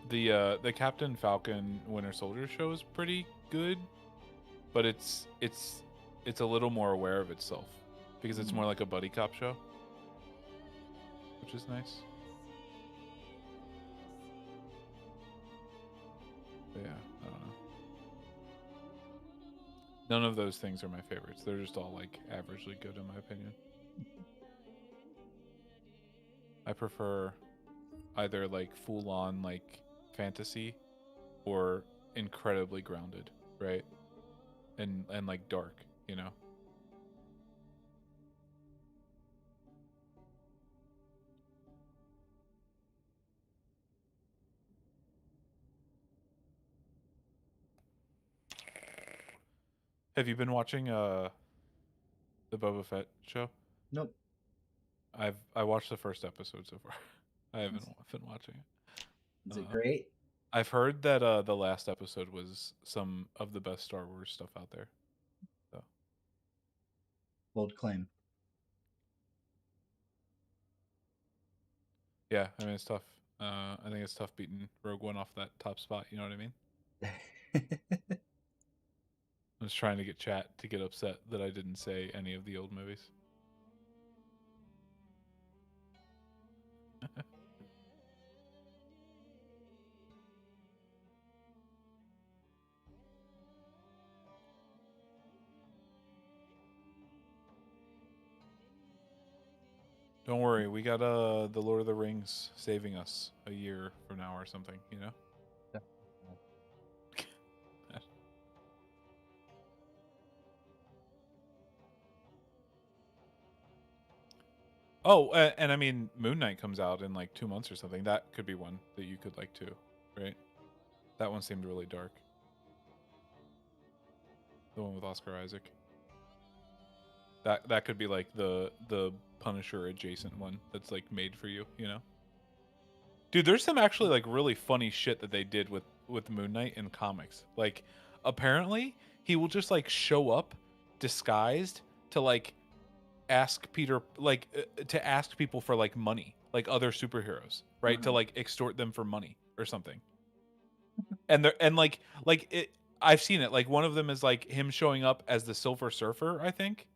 S2: The Captain Falcon Winter Soldier show is pretty good, but it's a little more aware of itself because it's more like a buddy cop show, which is nice. But yeah, I don't know. None of those things are my favorites. They're just all like averagely good in my opinion. I prefer either like full on like fantasy or incredibly grounded, right? And like dark, you know. Have you been watching the Boba Fett show?
S1: Nope.
S2: I watched the first episode so far. I haven't been watching it.
S1: Is it great?
S2: I've heard that the last episode was some of the best Star Wars stuff out there. So.
S1: Bold claim.
S2: Yeah, I mean it's tough. I think it's tough beating Rogue One off that top spot. You know what I mean? I was trying to get chat to get upset that I didn't say any of the old movies. Don't worry, we got the Lord of the Rings saving us a year from now or something, you know? Oh, and I mean, Moon Knight comes out in like 2 months or something. That could be one that you could like too, right? That one seemed really dark. The one with Oscar Isaac. That could be like the Punisher adjacent one that's like made for you, you know? Dude, there's some actually like really funny shit that they did with Moon Knight in comics. Like, apparently he will just like show up disguised to like ask Peter to ask people for like money, like other superheroes, right? To like extort them for money or something. And they're and like it. I've seen it. Like one of them is like him showing up as the Silver Surfer, I think.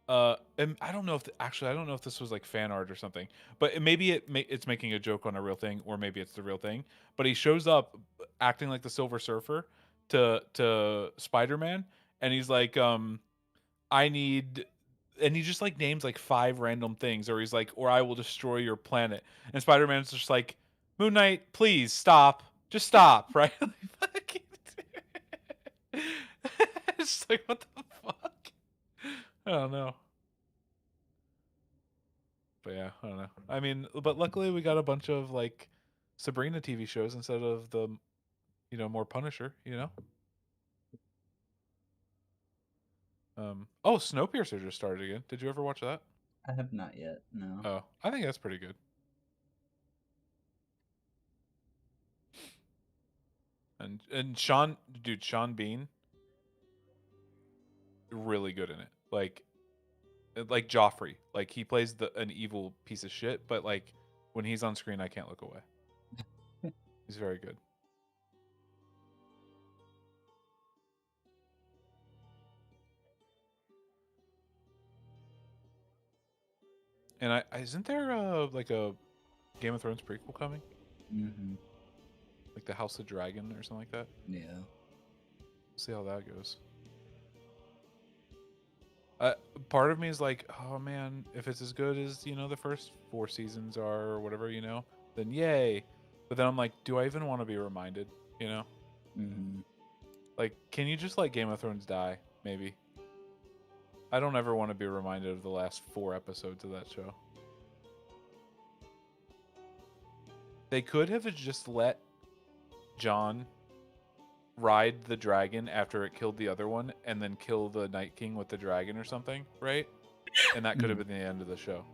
S2: And I don't know if actually I don't know if this was like fan art or something, but maybe it's making a joke on a real thing, or maybe it's the real thing. But he shows up acting like the Silver Surfer to Spider-Man, and he's like, I need, and he just like names like 5 random things, or he's like, or I will destroy your planet, and Spider-Man's just like, Moon Knight, please stop, just stop, right? It's like what the fuck. I don't know. But yeah, I don't know. I mean, but luckily we got a bunch of like Sabrina TV shows instead of the, more Punisher, you know? Oh, Snowpiercer just started again. Did you ever watch that?
S1: I have not yet, no.
S2: Oh, I think that's pretty good. And Sean Bean, really good in it. Like Joffrey. Like he plays an evil piece of shit, but like when he's on screen I can't look away. He's very good. And isn't there like a Game of Thrones prequel coming?
S1: Mm-hmm.
S2: Like the House of Dragon or something like that?
S1: Yeah.
S2: See how that goes. Part of me is like, oh man, if it's as good as the first 4 seasons are, or whatever, then yay. But then I'm like, do I even want to be reminded?
S1: Mm-hmm.
S2: Like, can you just let Game of Thrones die? Maybe. I don't ever want to be reminded of the last 4 episodes of that show. They could have just let Jon ride the dragon after it killed the other one, and then kill the Night King with the dragon or something, right? And that could have been the end of the show.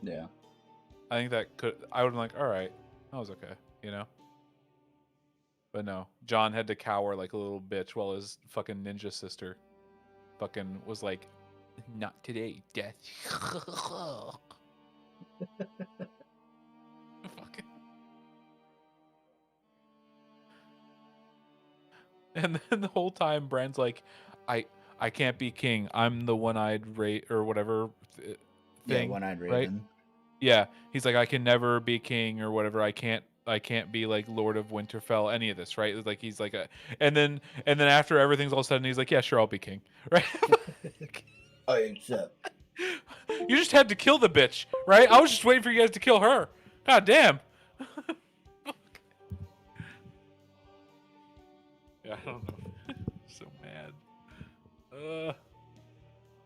S1: Yeah.
S2: I think that could. I would have been like, all right, that was okay, But no, Jon had to cower like a little bitch while his fucking ninja sister fucking was like, not today, death. Fucking. And then the whole time, Bran's like, I can't be king. I'm the one-eyed or whatever thing.
S1: Yeah, one-eyed raven.
S2: Right? Yeah, he's like, I can never be king or whatever. I can't be like Lord of Winterfell, any of this, right? It's like he's like and then after everything's all said, and he's like, yeah, sure, I'll be king, right?
S1: I accept.
S2: You just had to kill the bitch, right? I was just waiting for you guys to kill her. God damn. Yeah, I don't know. So mad.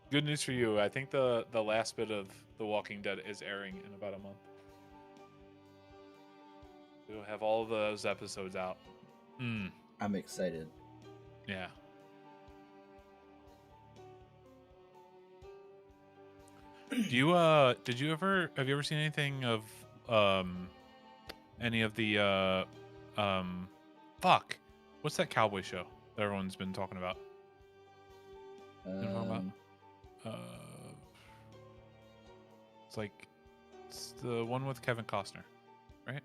S2: Good news for you. I think the last bit of The Walking Dead is airing in about a month. We'll have all of those episodes out.
S1: I'm excited.
S2: Yeah. Do you have you ever seen anything of any of the fuck, what's that cowboy show that everyone's been talking about? You know what I'm talking about? It's like, it's the one with Kevin Costner, right?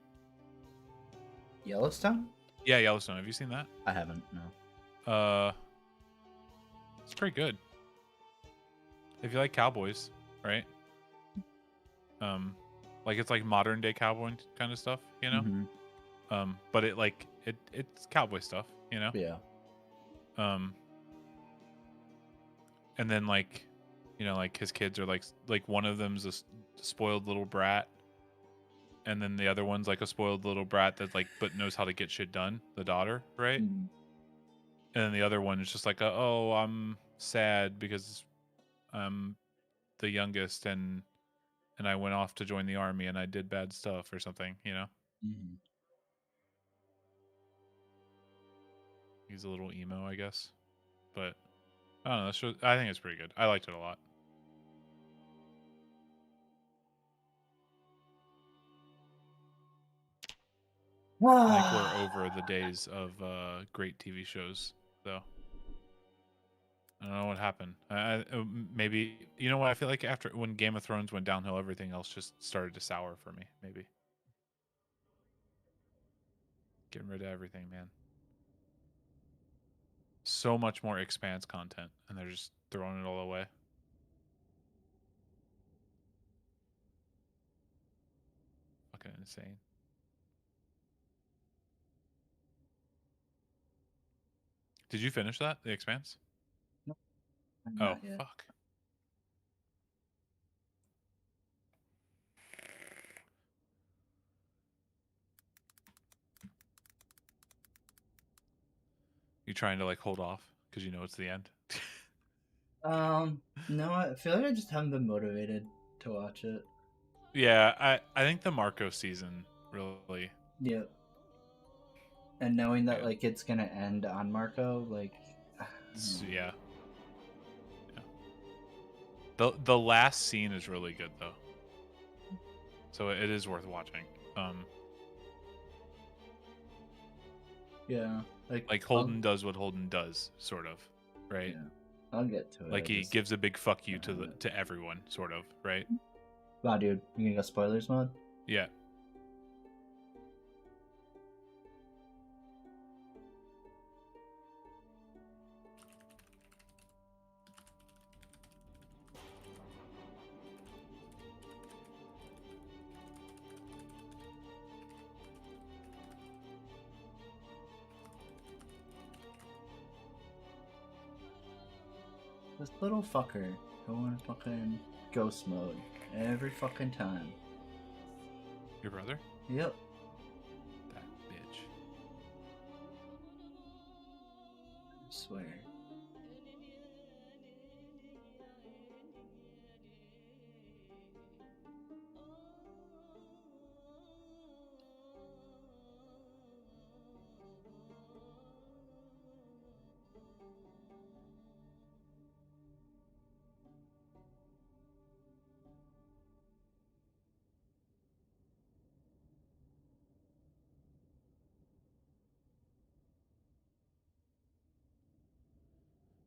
S1: Yellowstone?
S2: Yeah, Yellowstone. Have you seen that?
S1: I haven't. No.
S2: It's pretty good. If you like cowboys, right? Like it's like modern day cowboy kind of stuff, you know?
S1: Mm-hmm.
S2: But it's cowboy stuff, you know?
S1: Yeah.
S2: And then like, you know, like his kids are like one of them's a spoiled little brat, and then the other one's like a spoiled little brat that like but knows how to get shit done, the daughter, right?
S1: Mm-hmm.
S2: And then the other one is just like, oh, I'm sad because I'm the youngest and I went off to join the army and I did bad stuff or something, you know?
S1: Mm-hmm.
S2: He's a little emo, I guess. But I don't know. I think it's pretty good. I liked it a lot. I think we're over the days of great TV shows, though. I don't know what happened. Maybe, you know what? I feel like after when Game of Thrones went downhill, everything else just started to sour for me. Maybe getting rid of everything, man. So much more Expanse content, and they're just throwing it all away. Fucking insane. Did you finish that, The Expanse?
S1: Nope,
S2: Oh,
S1: not yet.
S2: fuck. You trying to like hold off because you know it's the end?
S1: No, I feel like I just haven't been motivated to watch it.
S2: Yeah, I think the Marco season really.
S1: Yep. And knowing that
S2: Yeah.
S1: like it's gonna end on Marco, like
S2: Yeah. The last scene is really good though, so it is worth watching.
S1: Yeah,
S2: Like Holden does what Holden does, sort of, right?
S1: Yeah, I'll get to it.
S2: Like he gives a big fuck you to everyone, sort of, right?
S1: Wow, dude, you gonna go spoilers mode?
S2: Yeah.
S1: This little fucker going fucking ghost mode every fucking time.
S2: Your brother?
S1: Yep.
S2: That bitch.
S1: I swear.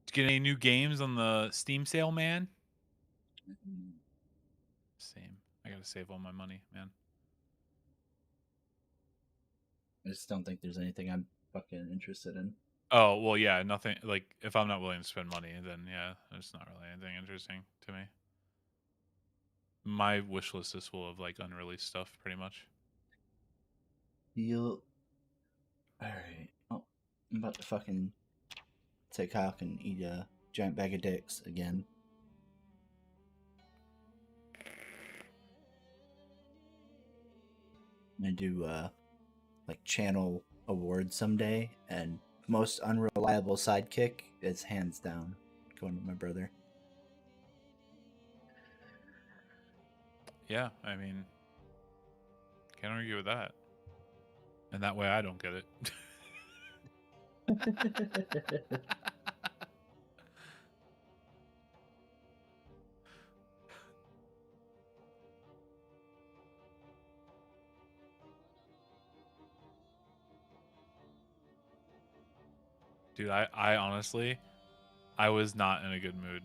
S2: Did you get any new games on the Steam sale, man?
S1: Mm-hmm.
S2: Same. I gotta save all my money, man.
S1: I just don't think there's anything I'm fucking interested in.
S2: Oh, well, yeah, nothing. Like, if I'm not willing to spend money, then yeah, there's not really anything interesting to me. My wish list is full of like unreleased stuff, pretty much.
S1: You'll. Alright. Oh, I'm about to fucking take Hawk and eat a giant bag of dicks again. I'm gonna do like channel awards someday, and most unreliable sidekick is hands down going to my brother.
S2: Yeah, I mean, can't argue with that. And that way I don't get it. Dude, I honestly, I was not in a good mood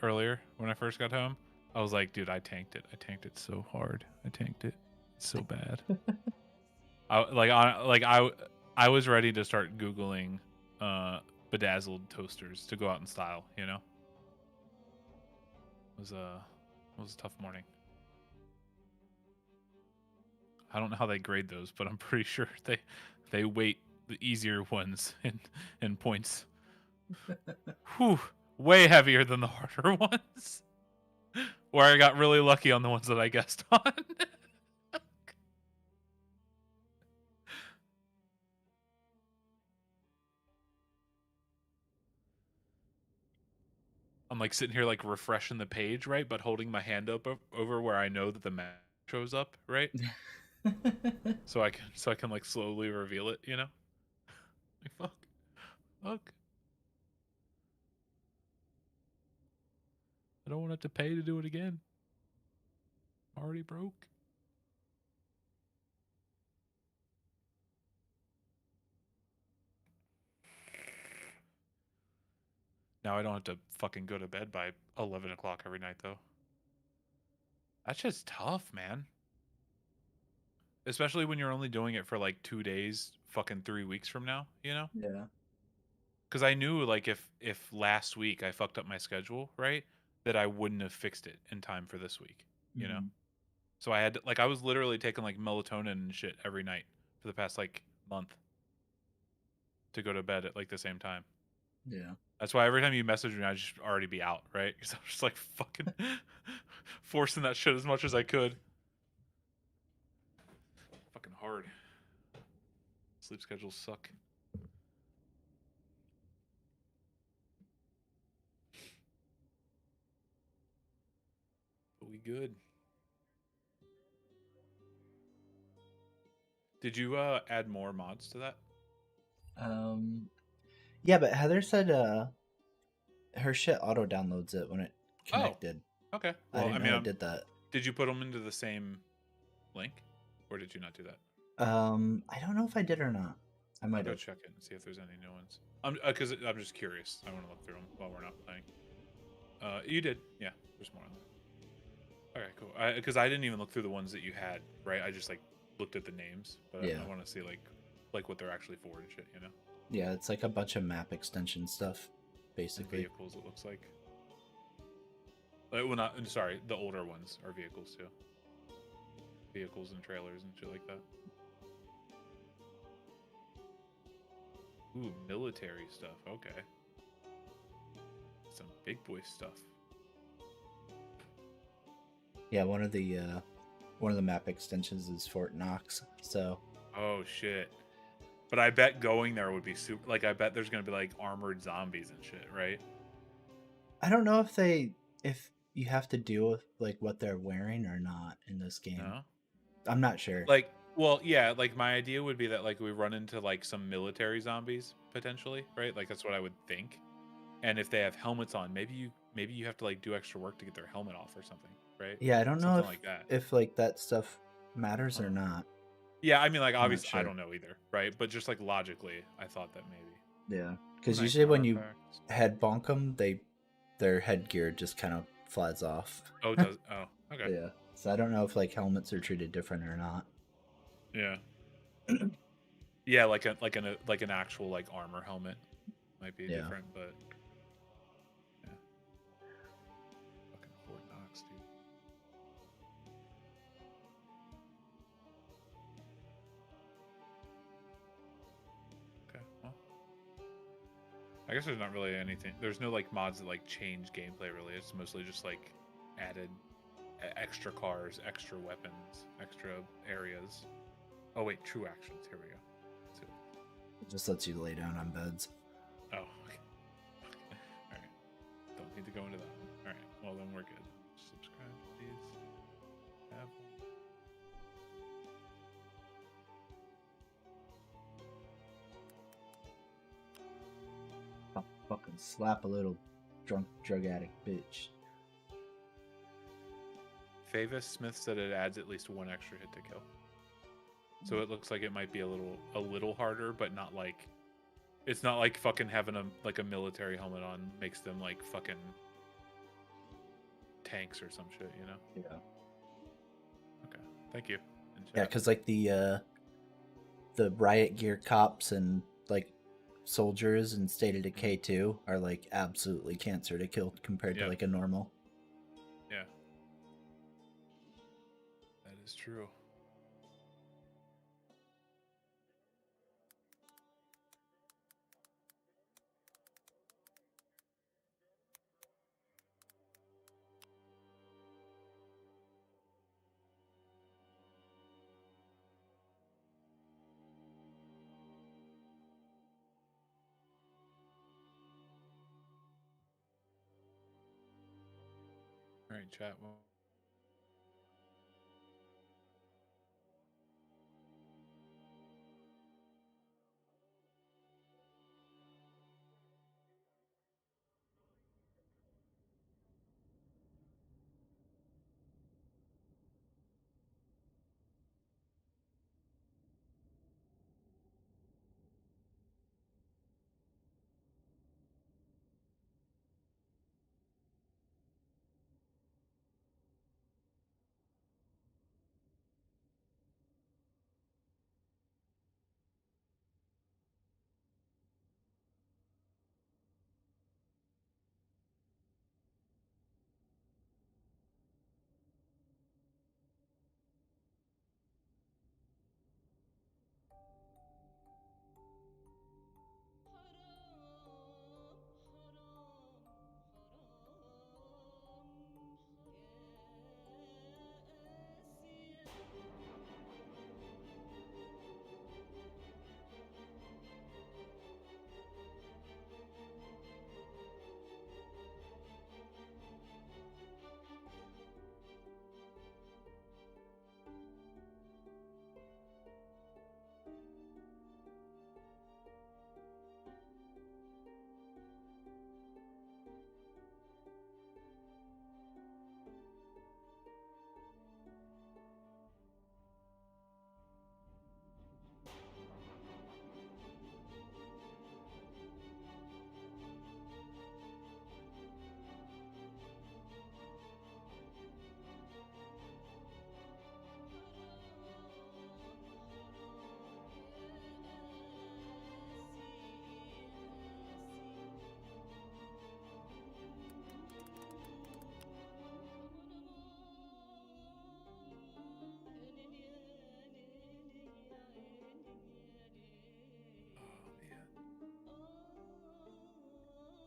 S2: earlier when I first got home. I was like, dude, I tanked it. I tanked it so hard. I tanked it so bad. I was ready to start Googling bedazzled toasters to go out in style, you know? It was a tough morning. I don't know how they grade those, but I'm pretty sure they weight the easier ones in points. Whew, way heavier than the harder ones. Where I got really lucky on the ones that I guessed on. I'm like sitting here like refreshing the page, right? But holding my hand up over where I know that the map shows up, right? so I can like slowly reveal it, you know? Like fuck. I don't want to have to pay to do it again. Already broke. Now I don't have to fucking go to bed by 11 o'clock every night, though. That's just tough, man. Especially when you're only doing it for like 2 days, fucking 3 weeks from now, you know?
S1: Yeah.
S2: Because I knew like if last week I fucked up my schedule, right, that I wouldn't have fixed it in time for this week, you know? So I had to, like I was literally taking like melatonin and shit every night for the past like month to go to bed at like the same time.
S1: Yeah.
S2: That's why every time you message me, I just already be out, right? Because I'm just like fucking forcing that shit as much as I could. Fucking hard. Sleep schedules suck. But we good. Did you add more mods to that?
S1: Yeah, but Heather said her shit auto downloads it when it connected.
S2: Oh, okay.
S1: I
S2: Well,
S1: didn't know it did that.
S2: Did you put them into the same link, or did you not do that?
S1: I don't know if I did or not. I might
S2: I'll
S1: have.
S2: go check it and see if there's any new ones. Because I'm just curious. I want to look through them while we're not playing. You did, yeah. There's more on there. Okay, cool. Because I didn't even look through the ones that you had, right? I just like looked at the names, but
S1: Yeah.
S2: I want to see like what they're actually for and shit, you know?
S1: Yeah, it's like a bunch of map extension stuff, basically.
S2: And vehicles, it looks like. Well, not. I'm sorry, the older ones are vehicles too. Vehicles and trailers and shit like that. Ooh, military stuff. Okay. Some big boy stuff.
S1: Yeah, one of the map extensions is Fort Knox. So.
S2: Oh shit. But I bet going there would be super. Like, I bet there's gonna be like armored zombies and shit, right?
S1: I don't know if you have to deal with like what they're wearing or not in this game.
S2: No?
S1: I'm not sure.
S2: Like, well, yeah. Like, my idea would be that like we run into like some military zombies potentially, right? Like that's what I would think. And if they have helmets on, maybe you have to like do extra work to get their helmet off or something, right?
S1: Yeah, I don't know if like that stuff matters or not.
S2: Yeah, I mean, like obviously, sure. I don't know either, right? But just like logically, I thought that maybe.
S1: Yeah, because usually when you head bonk them, their headgear just kind of flies off.
S2: Oh, does oh okay.
S1: Yeah, so I don't know if like helmets are treated different or not.
S2: Yeah. Yeah, like an actual like armor helmet might be different, but yeah. Fucking Fort Knox, dude. Okay, well, I guess there's not really anything. There's no like mods that like change gameplay really. It's mostly just like added extra cars, extra weapons, extra areas. Oh wait, true actions. Here we go.
S1: It just lets you lay down on beds.
S2: Oh, okay. All right. Don't need to go into that one. All right. Well, then we're good. Subscribe, please. Have
S1: I'll fucking slap a little drunk drug addict bitch.
S2: Favis Smith said it adds at least one extra hit to kill. So it looks like it might be a little harder, but not like It's not like fucking having a military helmet on makes them like fucking tanks or some shit, you know?
S1: Yeah.
S2: Okay. Thank you.
S1: Yeah, because like the riot gear cops and like soldiers in State of Decay 2 are like absolutely cancer to kill compared to like a normal.
S2: Yeah. That is true. All right, chat. Well,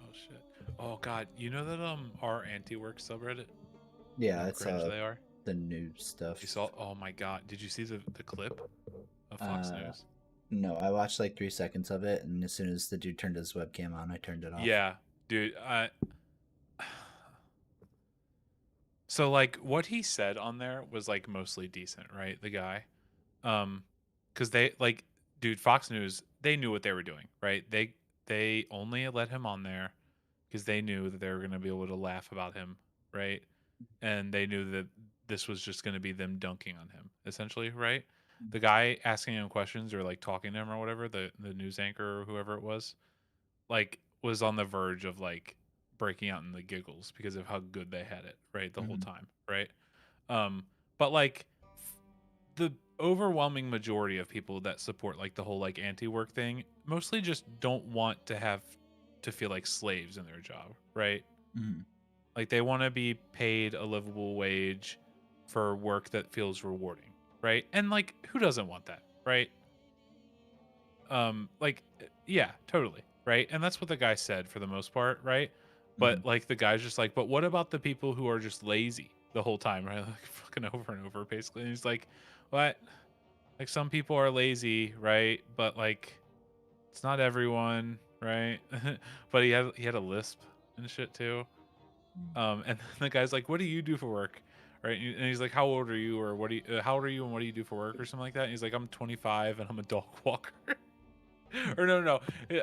S2: oh shit. Oh god, you know that our anti-work subreddit?
S1: Yeah,
S2: How
S1: it's
S2: cringe they are.
S1: the new stuff.
S2: You saw? Oh my god, did you see the clip of Fox News?
S1: No, I watched like 3 seconds of it, and as soon as the dude turned his webcam on, I turned it off.
S2: Yeah, dude. So like what he said on there was like mostly decent, right? The guy, because they like, dude, Fox News, they knew what they were doing, right? They only let him on there because they knew that they were gonna be able to laugh about him, right? And they knew that this was just gonna be them dunking on him, essentially, right? The guy asking him questions or like talking to him or whatever, the news anchor or whoever it was, was on the verge of like breaking out in the giggles because of how good they had it, right? The whole time, right? But like the overwhelming majority of people that support like the whole like anti-work thing mostly just don't want to have to feel like slaves in their job, right?
S1: Mm-hmm.
S2: Like they want to be paid a livable wage for work that feels rewarding, right? And like who doesn't want that, right? Like yeah, totally, right? And that's what the guy said for the most part, right? But like the guy's just like, but what about the people who are just lazy the whole time, right? Like fucking over and over basically. And he's like, what? Like some people are lazy, right? But like it's not everyone, right? But he had a lisp and shit too. And the guy's like, "What do you do for work?" Right? And he's like, "How old are you?" Or how old are you and what do you do for work or something like that? And he's like, "I'm 25 and I'm a dog walker." Or no,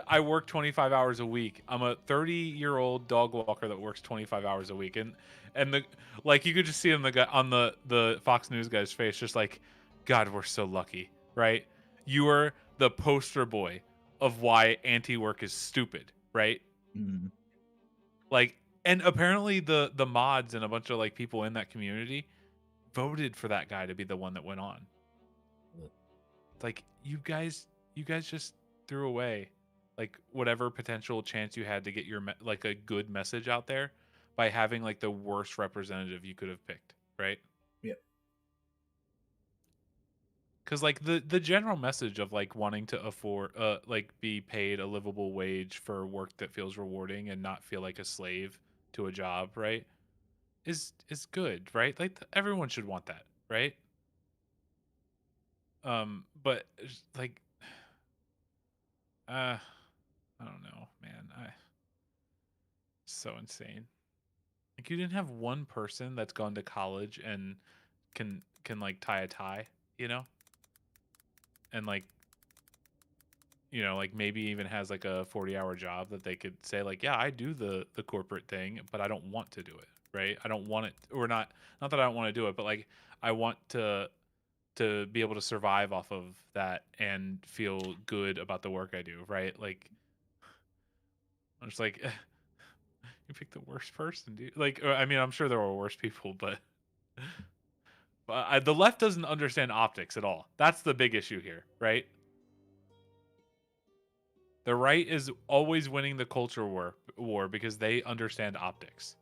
S2: I work 25 hours a week. I'm a 30-year-old dog walker that works 25 hours a week. And the like you could just see the guy on the Fox News guy's face just like, God, we're so lucky, right? You are the poster boy of why anti-work is stupid, right?
S1: Mm.
S2: Like, and apparently the mods and a bunch of like people in that community voted for that guy to be the one that went on. Like, you guys just threw away like whatever potential chance you had to get your like a good message out there by having like the worst representative you could have picked, right?
S1: Yep.
S2: Because like the general message of like wanting to afford like be paid a livable wage for work that feels rewarding and not feel like a slave to a job, right, is good, right? Like everyone should want that, right? But like uh I don't know, man. So insane. Like you didn't have one person that's gone to college and can like tie a tie, you know? And like, like maybe even has like a 40-hour job that they could say like, yeah, I do the corporate thing, but I don't want to do it, right? I don't want it, or not that I don't want to do it, but like I want to be able to survive off of that and feel good about the work I do, right? Like I'm just like you picked the worst person, dude. Like I mean, I'm sure there are worse people, but the left doesn't understand optics at all. That's the big issue here, right? The right is always winning the culture war because they understand optics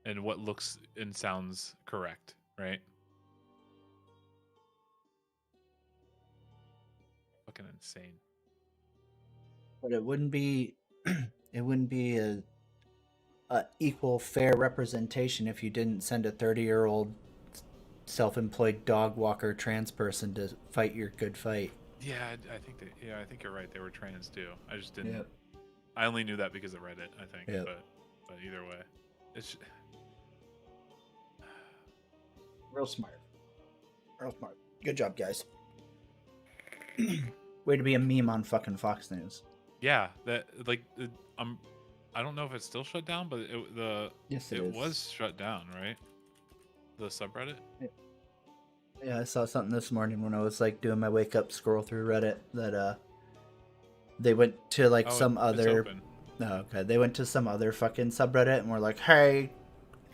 S2: and what looks and sounds correct, right? Fucking insane.
S1: But it wouldn't be it wouldn't be a equal fair representation if you didn't send a 30-year-old self-employed dog walker trans person to fight your good fight.
S2: Yeah, I think I think you're right. They were trans too. I just didn't.
S1: Yep.
S2: I only knew that because of Reddit. I think,
S1: Yep.
S2: but either way, it's
S1: Real smart. Real smart. Good job, guys. Way to be a meme on fucking Fox News.
S2: yeah. That like I don't know if it's still shut down, but
S1: Yes, it
S2: it
S1: is.
S2: was shut down, right? The subreddit.
S1: Yeah, I saw something this morning when I was like doing my wake up scroll through Reddit that they went to like some
S2: It's
S1: other.
S2: open.
S1: No, okay. They went to some other fucking subreddit and were like, "Hey,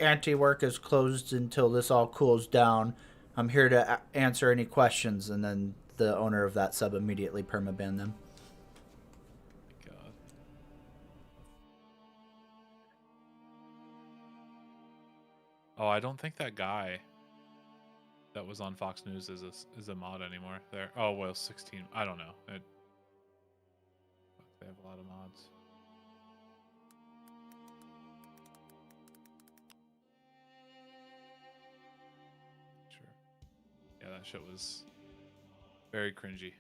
S1: anti-work is closed until this all cools down. I'm here to answer any questions." And then the owner of that sub immediately permabanned them.
S2: God. Oh, I don't think that guy that was on Fox News is a mod anymore. There. Oh well, 16. I don't know. They have a lot of mods. Sure. Yeah, that shit was very cringy.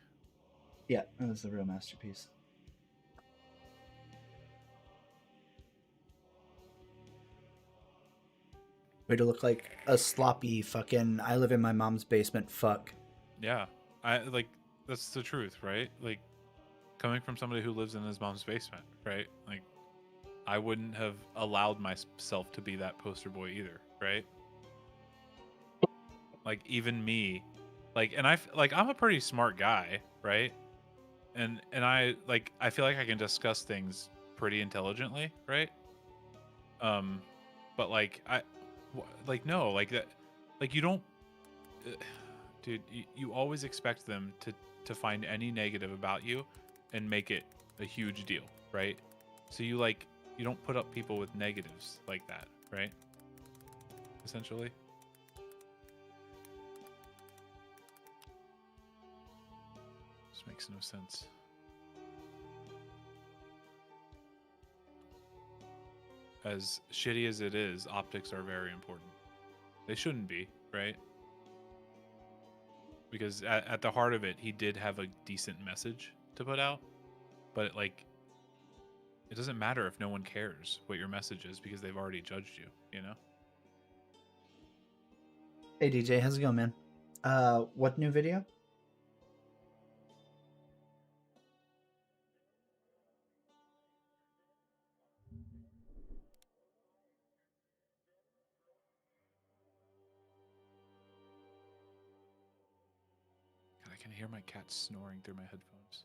S1: Yeah, it was a real masterpiece. Way to look like a sloppy fucking I live in my mom's basement fuck.
S2: Yeah, I like that's the truth, right? Like coming from somebody who lives in his mom's basement, right? Like I wouldn't have allowed myself to be that poster boy either, right? Like even me, like, and I'm a pretty smart guy, right? And I feel like I can discuss things pretty intelligently, right? Um, but like like no, like that, like you don't, dude. You always expect them to find any negative about you and make it a huge deal, right? So you don't put up people with negatives like that, right? Essentially. This makes no sense. As shitty as it is, optics are very important. They shouldn't be, right? Because at the heart of it, he did have a decent message to put out, but it doesn't matter if no one cares what your message is because they've already judged you, you know?
S1: Hey DJ, how's it going, man? What new video?
S2: God, I can hear my cat snoring through my headphones.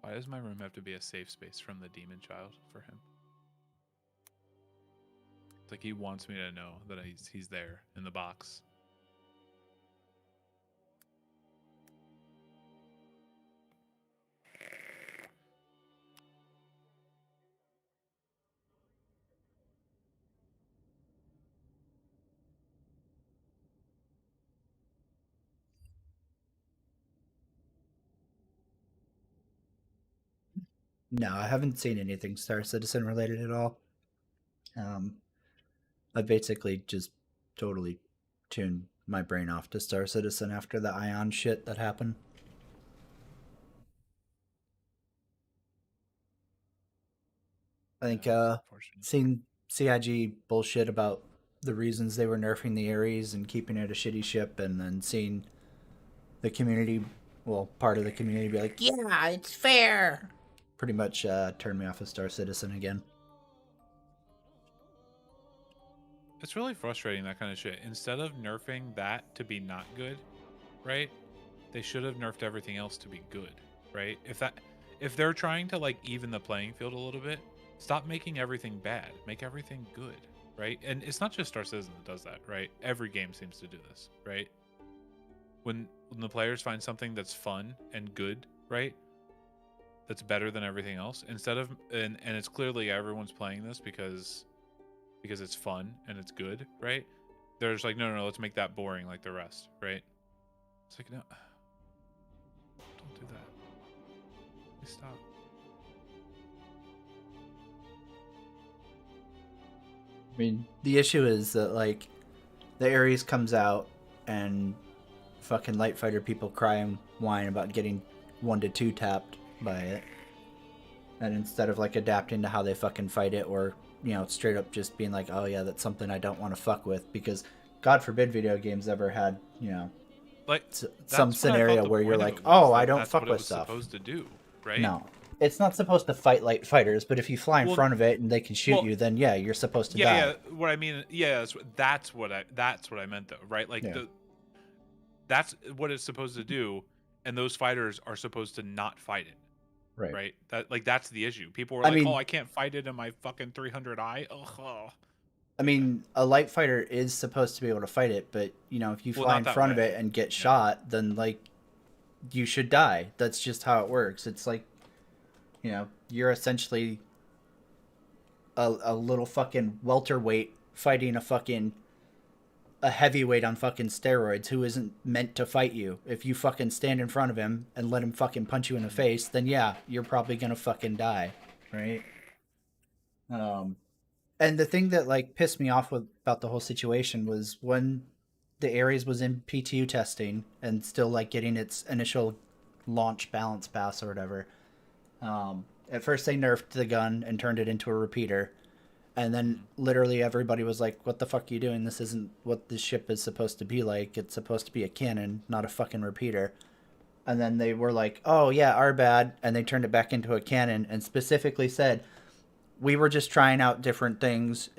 S2: Why does my room have to be a safe space from the demon child for him? It's like he wants me to know that he's there in the box.
S1: No, I haven't seen anything Star Citizen related at all. I basically just totally tuned my brain off to Star Citizen after the Ion shit that happened. I think seeing CIG bullshit about the reasons they were nerfing the Ares and keeping it a shitty ship, and then seeing the community, well, part of the community be like, yeah, it's fair, pretty much turned me off of Star Citizen again.
S2: It's really frustrating, that kind of shit. Instead of nerfing that to be not good, right? They should have nerfed everything else to be good, right? If they're trying to like even the playing field a little bit, stop making everything bad. Make everything good, right? And it's not just Star Citizen that does that, right? Every game seems to do this, right? When the players find something that's fun and good, right? That's better than everything else. Instead of and it's clearly everyone's playing this because it's fun and it's good, right? They're just like, no, let's make that boring like the rest, right? It's like, no, don't do that. Please stop.
S1: I mean, the issue is that, like, the Ares comes out and fucking Light Fighter people cry and whine about getting 1 to 2 tapped by it. And instead of, like, adapting to how they fucking fight it, or, you know, straight up just being like, oh yeah, that's something I don't want to fuck with, because God forbid video games ever had, you know,
S2: like
S1: some scenario where you're like, oh, I don't fuck with stuff.
S2: Supposed to do, right?
S1: No, it's not supposed to fight Light Fighters, but if you fly in front of it and they can shoot you, then yeah, you're supposed to die.
S2: Yeah, what I mean, yeah, that's what I meant though, right? Like that's what it's supposed to do, and those fighters are supposed to not fight it. Right. That's the issue. People were like, "Oh, I can't fight it in my fucking 300i." Ugh.
S1: I mean, a Light Fighter is supposed to be able to fight it, but you know, if you fly in front of it and get shot, then like you should die. That's just how it works. It's like, you know, you're essentially a little fucking welterweight fighting a heavyweight on fucking steroids who isn't meant to fight you. If you fucking stand in front of him and let him fucking punch you in the face, then yeah, you're probably gonna fucking die, right? And the thing that like pissed me off about the whole situation was when the Ares was in PTU testing and still like getting its initial launch balance pass or whatever. At first they nerfed the gun and turned it into a repeater. And then literally everybody was like, what the fuck are you doing? This isn't what this ship is supposed to be like. It's supposed to be a cannon, not a fucking repeater. And then they were like, oh yeah, our bad. And they turned it back into a cannon and specifically said, we were just trying out different things.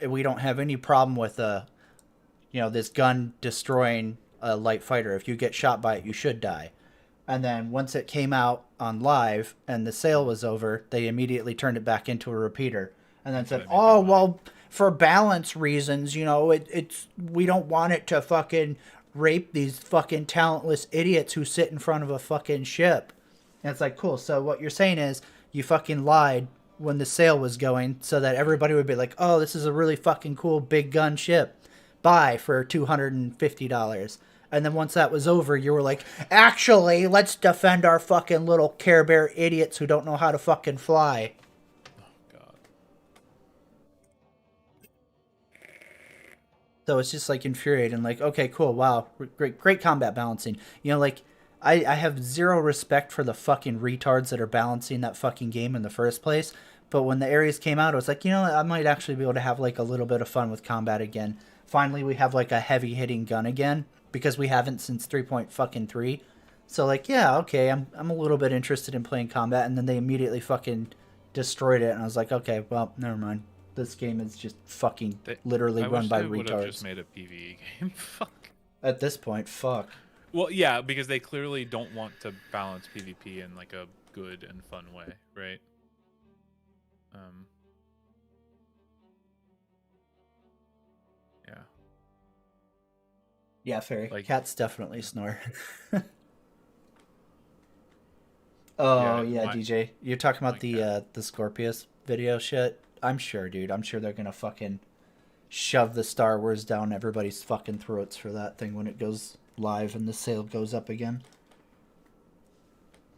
S1: We don't have any problem with this gun destroying a light fighter. If you get shot by it, you should die. And then once it came out on live and the sale was over, they immediately turned it back into a repeater. And then said, oh, well, for balance reasons, you know, we don't want it to fucking rape these fucking talentless idiots who sit in front of a fucking ship. And it's like, cool. So what you're saying is you fucking lied when the sale was going so that everybody would be like, oh, this is a really fucking cool big gun ship. Buy for $250. And then once that was over, you were like, actually, let's defend our fucking little Care Bear idiots who don't know how to fucking fly. So it's just like infuriating. Like, okay, cool, wow, great combat balancing. You know, like I have zero respect for the fucking retards that are balancing that fucking game in the first place. But when the Ares came out, I was like, you know, I might actually be able to have like a little bit of fun with combat again. Finally, we have like a heavy hitting gun again because we haven't since 3.3. So like, yeah, okay, I'm a little bit interested in playing combat. And then they immediately fucking destroyed it, and I was like, okay, well, never mind. This game is just fucking literally run by retards. I wish they would have just
S2: made a PvE game. Fuck.
S1: At this point, fuck.
S2: Well, yeah, because they clearly don't want to balance PvP in like a good and fun way, right? Um, yeah,
S1: Yeah, fairy.
S2: like
S1: Cats definitely snore.
S2: yeah,
S1: Oh yeah,
S2: my
S1: DJ. You're talking
S2: my
S1: about
S2: cat.
S1: the Scorpius video shit. I'm sure, dude. I'm sure they're gonna fucking shove the Star Wars down everybody's fucking throats for that thing when it goes live and the sale goes up again.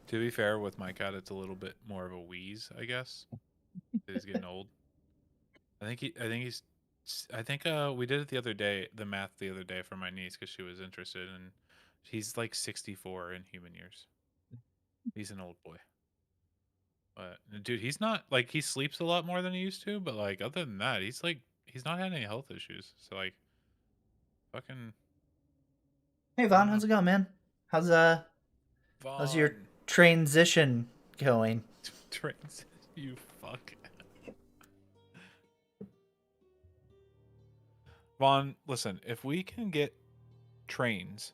S2: To be fair, with my cat, it's a little bit more of a wheeze, I guess. He's getting old. I think we did it the other day, the math the other day for my niece because she was interested, and he's like 64 in human years. He's an old boy. But dude, he's not like he sleeps a lot more than he used to, but like other than that, he's not had any health issues. So like fucking
S1: Hey
S2: I
S1: Vaughn,
S2: don't know.
S1: how's it going, man? How's how's your
S2: Vaughn
S1: transition going?
S2: trains you fuck. Vaughn, listen, if we can get trains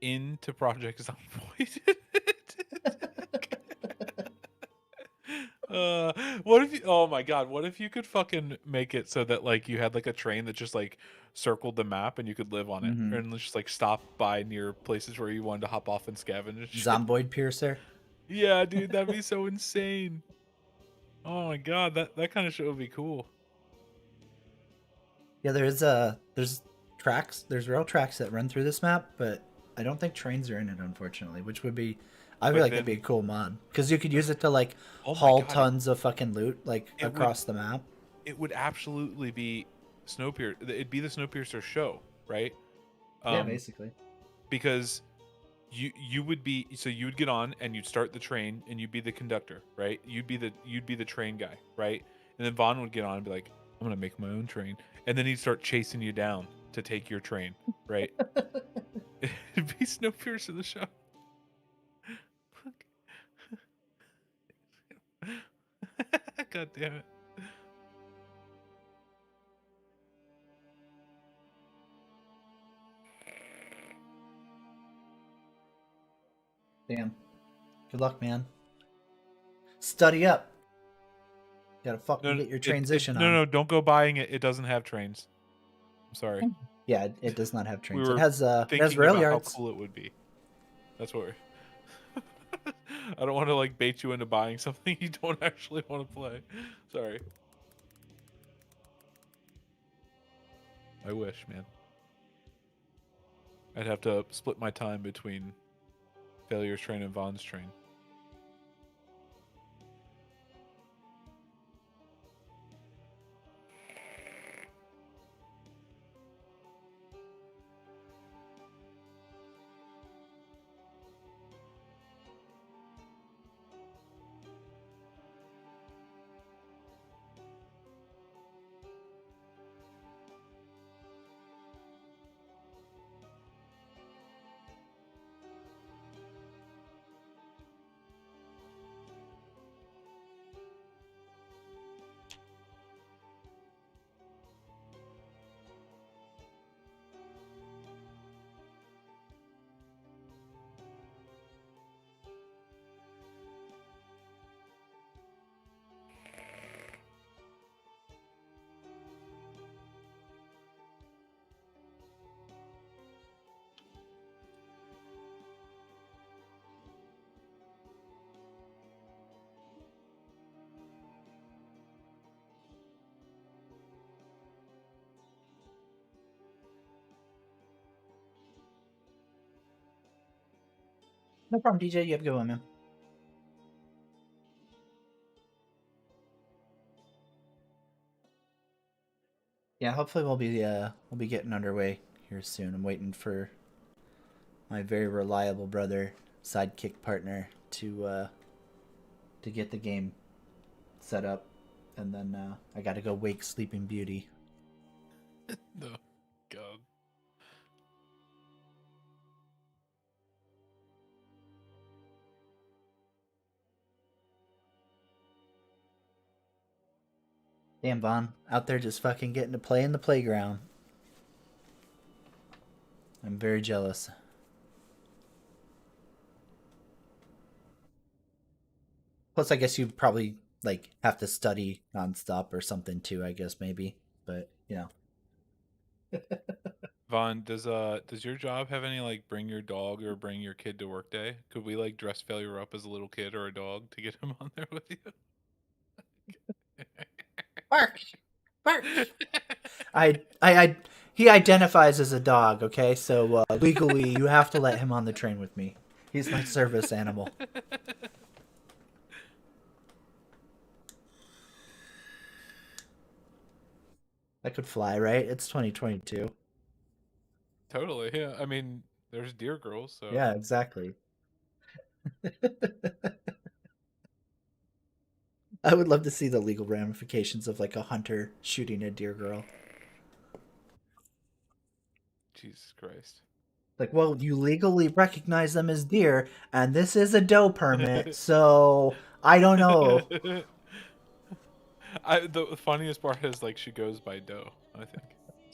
S2: into Project Zomboid. What if you? Oh my god! What if you could fucking make it so that like you had like a train that just like circled the map and you could live on it
S1: Mm-hmm.
S2: and just like stop by near places where you wanted to hop off and scavenge and shit.
S1: Zomboid piercer.
S2: Yeah, dude, that'd be so insane. Oh my god, that kind of shit would be cool.
S1: Yeah, there's tracks, there's rail tracks that run through this map, but I don't think trains are in it, unfortunately. Which would be, I feel
S2: But
S1: like that'd be a
S2: then,
S1: cool mod because you could use it to like
S2: oh my
S1: haul
S2: god,
S1: tons of fucking loot like
S2: it would
S1: across the map.
S2: it would absolutely be Snowpiercer. It'd be the Snowpiercer show, right?
S1: Yeah,
S2: Um,
S1: basically.
S2: because you would be so you would get on and you'd start the train and you'd be the conductor, right? You'd be the train guy, right? And then Vaughn would get on and be like, I'm gonna make my own train, and then he'd start chasing you down to take your train, right? It'd be Snowpiercer the show. God damn it.
S1: Damn. Good luck, man. Study up. Gotta fucking
S2: No,
S1: get your transition
S2: no,
S1: on.
S2: no, don't go buying it. It doesn't have trains. I'm sorry.
S1: Yeah, it does not have
S2: We
S1: trains.
S2: were
S1: It has
S2: thinking
S1: rail
S2: about how
S1: yards.
S2: cool it would be. That's what we're. I don't want to like bait you into buying something you don't actually want to play. Sorry. I wish, man. I'd have to split my time between Failure's Train and Vaughn's Train.
S1: No problem, DJ. You have a good one, man. Yeah, hopefully we'll be getting underway here soon. I'm waiting for my very reliable brother, sidekick partner, to get the game set up, and then I got to go wake Sleeping Beauty.
S2: No. God.
S1: Damn, Vaughn, out there just fucking getting to play in the playground. I'm very jealous. Plus, I guess you probably like have to study nonstop or something too. I guess maybe, but you know.
S2: Vaughn, does your job have any like bring your dog or bring your kid to work day? Could we like dress failure up as a little kid or a dog to get him on there with you?
S1: Bark, bark. I he identifies as a dog. Okay, so legally, you have to let him on the train with me. He's my service animal. I could fly, right? It's 2022.
S2: Totally, yeah. I mean, there's deer girls, so
S1: Yeah, exactly. I would love to see the legal ramifications of like a hunter shooting a deer girl.
S2: Jesus Christ.
S1: Like, well, you legally recognize them as deer, and this is a doe permit, so I don't know.
S2: The funniest part is like she goes by Doe, I think.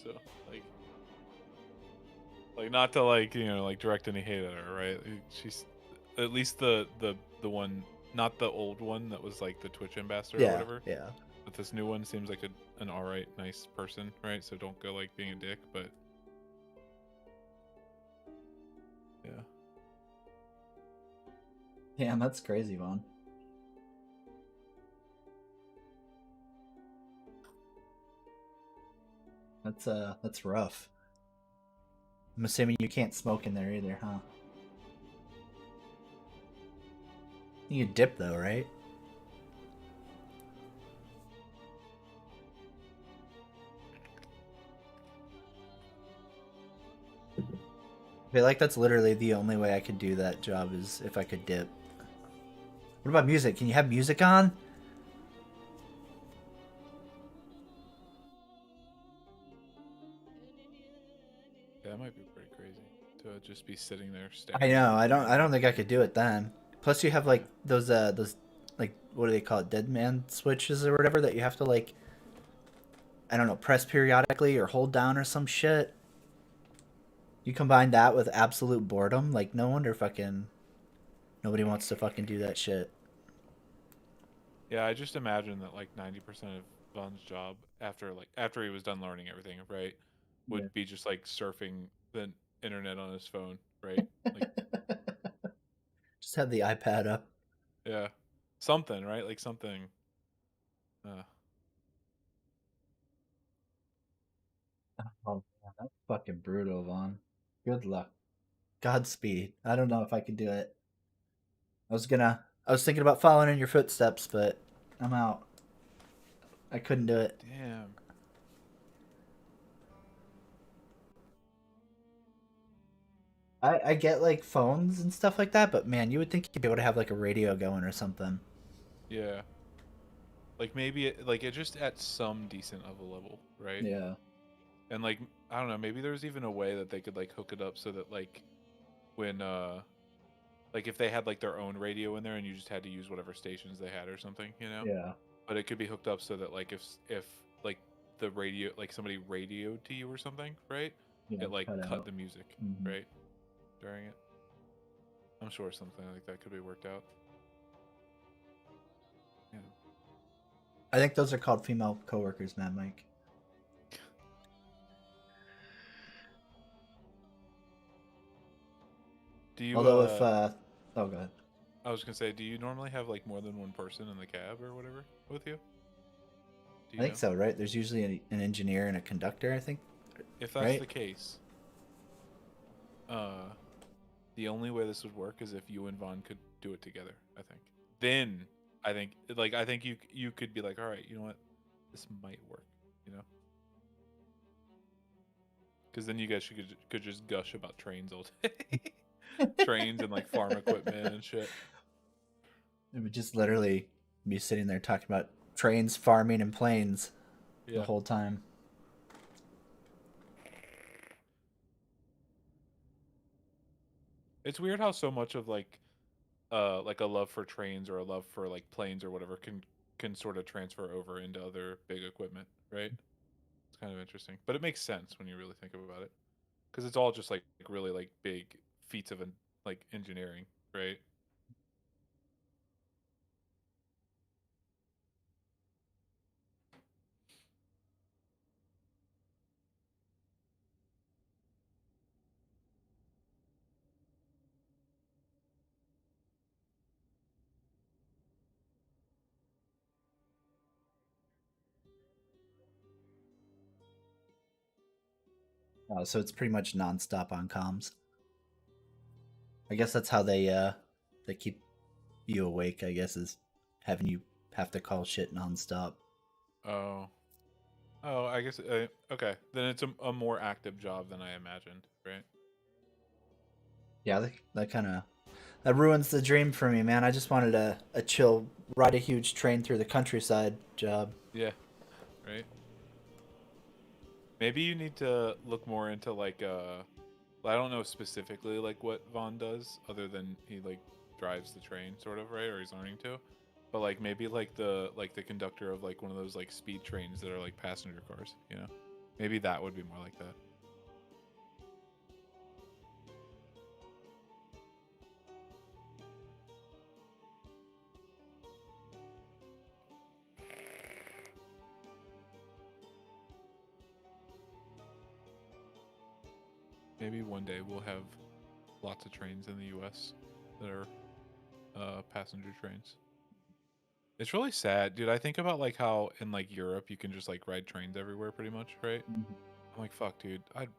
S2: So like not to like like direct any hate at her, right? She's at least the one, not the old one that was like the Twitch ambassador or
S1: Yeah,
S2: whatever.
S1: yeah.
S2: But this new one seems like an all right, nice person, right? So don't go like being a dick, but yeah.
S1: Damn, that's crazy, Vaughn. That's rough. I'm assuming you can't smoke in there either, huh? You can dip though, right? I feel like that's literally the only way I could do that job is if I could dip. What about music? Can you have music on?
S2: Yeah, that might be pretty crazy to just be sitting there
S1: I
S2: staring
S1: know.
S2: at the
S1: I
S2: music.
S1: don't think I could do it then. Plus, you have like those like what do they call it? Dead man switches or whatever that you have to like I don't know press periodically or hold down or some shit. You combine that with absolute boredom, like no wonder fucking nobody wants to fucking do that shit.
S2: Yeah, I just imagine that like 90% of Vaughn's job after he was done learning everything, right,
S1: Yeah.
S2: would be just like surfing the internet on his phone, right? Like,
S1: Just have the iPad up.
S2: yeah, something, right? Like something. Uh,
S1: Oh, man, that's fucking brutal, Vaughn. Good luck. Godspeed. I don't know if I could do it. I was thinking about following in your footsteps, but I'm out. I couldn't do it.
S2: damn.
S1: I get like phones and stuff like that, but man, you would think you'd be able to have like a radio going or something.
S2: Yeah, like maybe it just at some decent of a level, right?
S1: Yeah.
S2: And like I don't know, maybe there's even a way that they could like hook it up so that like when like if they had like their own radio in there and you just had to use whatever stations they had or something, you know?
S1: Yeah.
S2: But it could be hooked up so that like if like the radio like somebody radioed to you or something, right?
S1: Yeah.
S2: It like
S1: Cut
S2: cut
S1: out.
S2: the music,
S1: Hmm.
S2: right? During it. I'm sure something like that could be worked out. Yeah.
S1: I think those are called female coworkers, man, Mike.
S2: Do you
S1: Although if oh god.
S2: I was gonna say, do you normally have like more than one person in the cab or whatever with you? Do
S1: I
S2: you
S1: think
S2: know?
S1: so, right? There's usually an engineer and a conductor, I think,
S2: If that's
S1: right?
S2: the case, uh the only way this would work is if you and Vaughn could do it together, I think. Then I think you could be like, all right, you know what? This might work, you know? Because then you guys could just gush about trains all day, trains and like farm equipment and shit.
S1: It would just literally be sitting there talking about trains, farming, and planes the
S2: Yeah,
S1: whole time.
S2: it's weird how so much of like a love for trains or a love for like planes or whatever can sort of transfer over into other big equipment, right? It's kind of interesting, but it makes sense when you really think about it, because it's all just like really like big feats of like engineering, right?
S1: So it's pretty much nonstop on comms. I guess that's how they keep you awake. I guess is having you have to call shit nonstop.
S2: Oh, oh, I guess. Okay, then it's a more active job than I imagined, right?
S1: Yeah, that kind of that ruins the dream for me, man. I just wanted a chill, ride a huge train through the countryside job.
S2: Yeah, right. Maybe you need to look more into like I don't know specifically like what Vaughn does other than he like drives the train sort of, right? Or he's learning to. But like maybe like the conductor of like one of those like speed trains that are like passenger cars, you know? Maybe that would be more like that. Maybe one day we'll have lots of trains in the US that are passenger trains. It's really sad, dude. I think about like how in like Europe you can just like ride trains everywhere pretty much, right?
S1: Mhm.
S2: I'm like, fuck, dude. That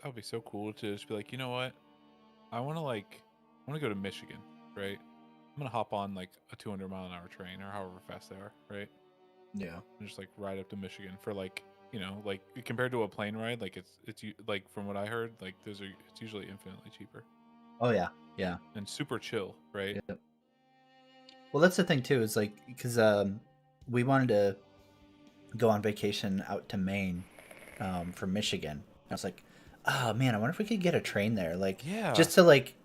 S2: would be so cool to just be like, you know what? I want to like, I want to go to Michigan, right? I'm gonna hop on like a 200-mile-an-hour train or however fast they are, right?
S1: Yeah.
S2: And just like ride up to Michigan for like, you know, like compared to a plane ride, like like from what I heard, like those are it's usually infinitely cheaper
S1: Oh yeah. Yeah.
S2: and super chill, right?
S1: Yeah. Well, that's the thing too. Is like because we wanted to go on vacation out to Maine from Michigan. I was like, oh man, I wonder if we could get a train there, like
S2: Yeah,
S1: just to like,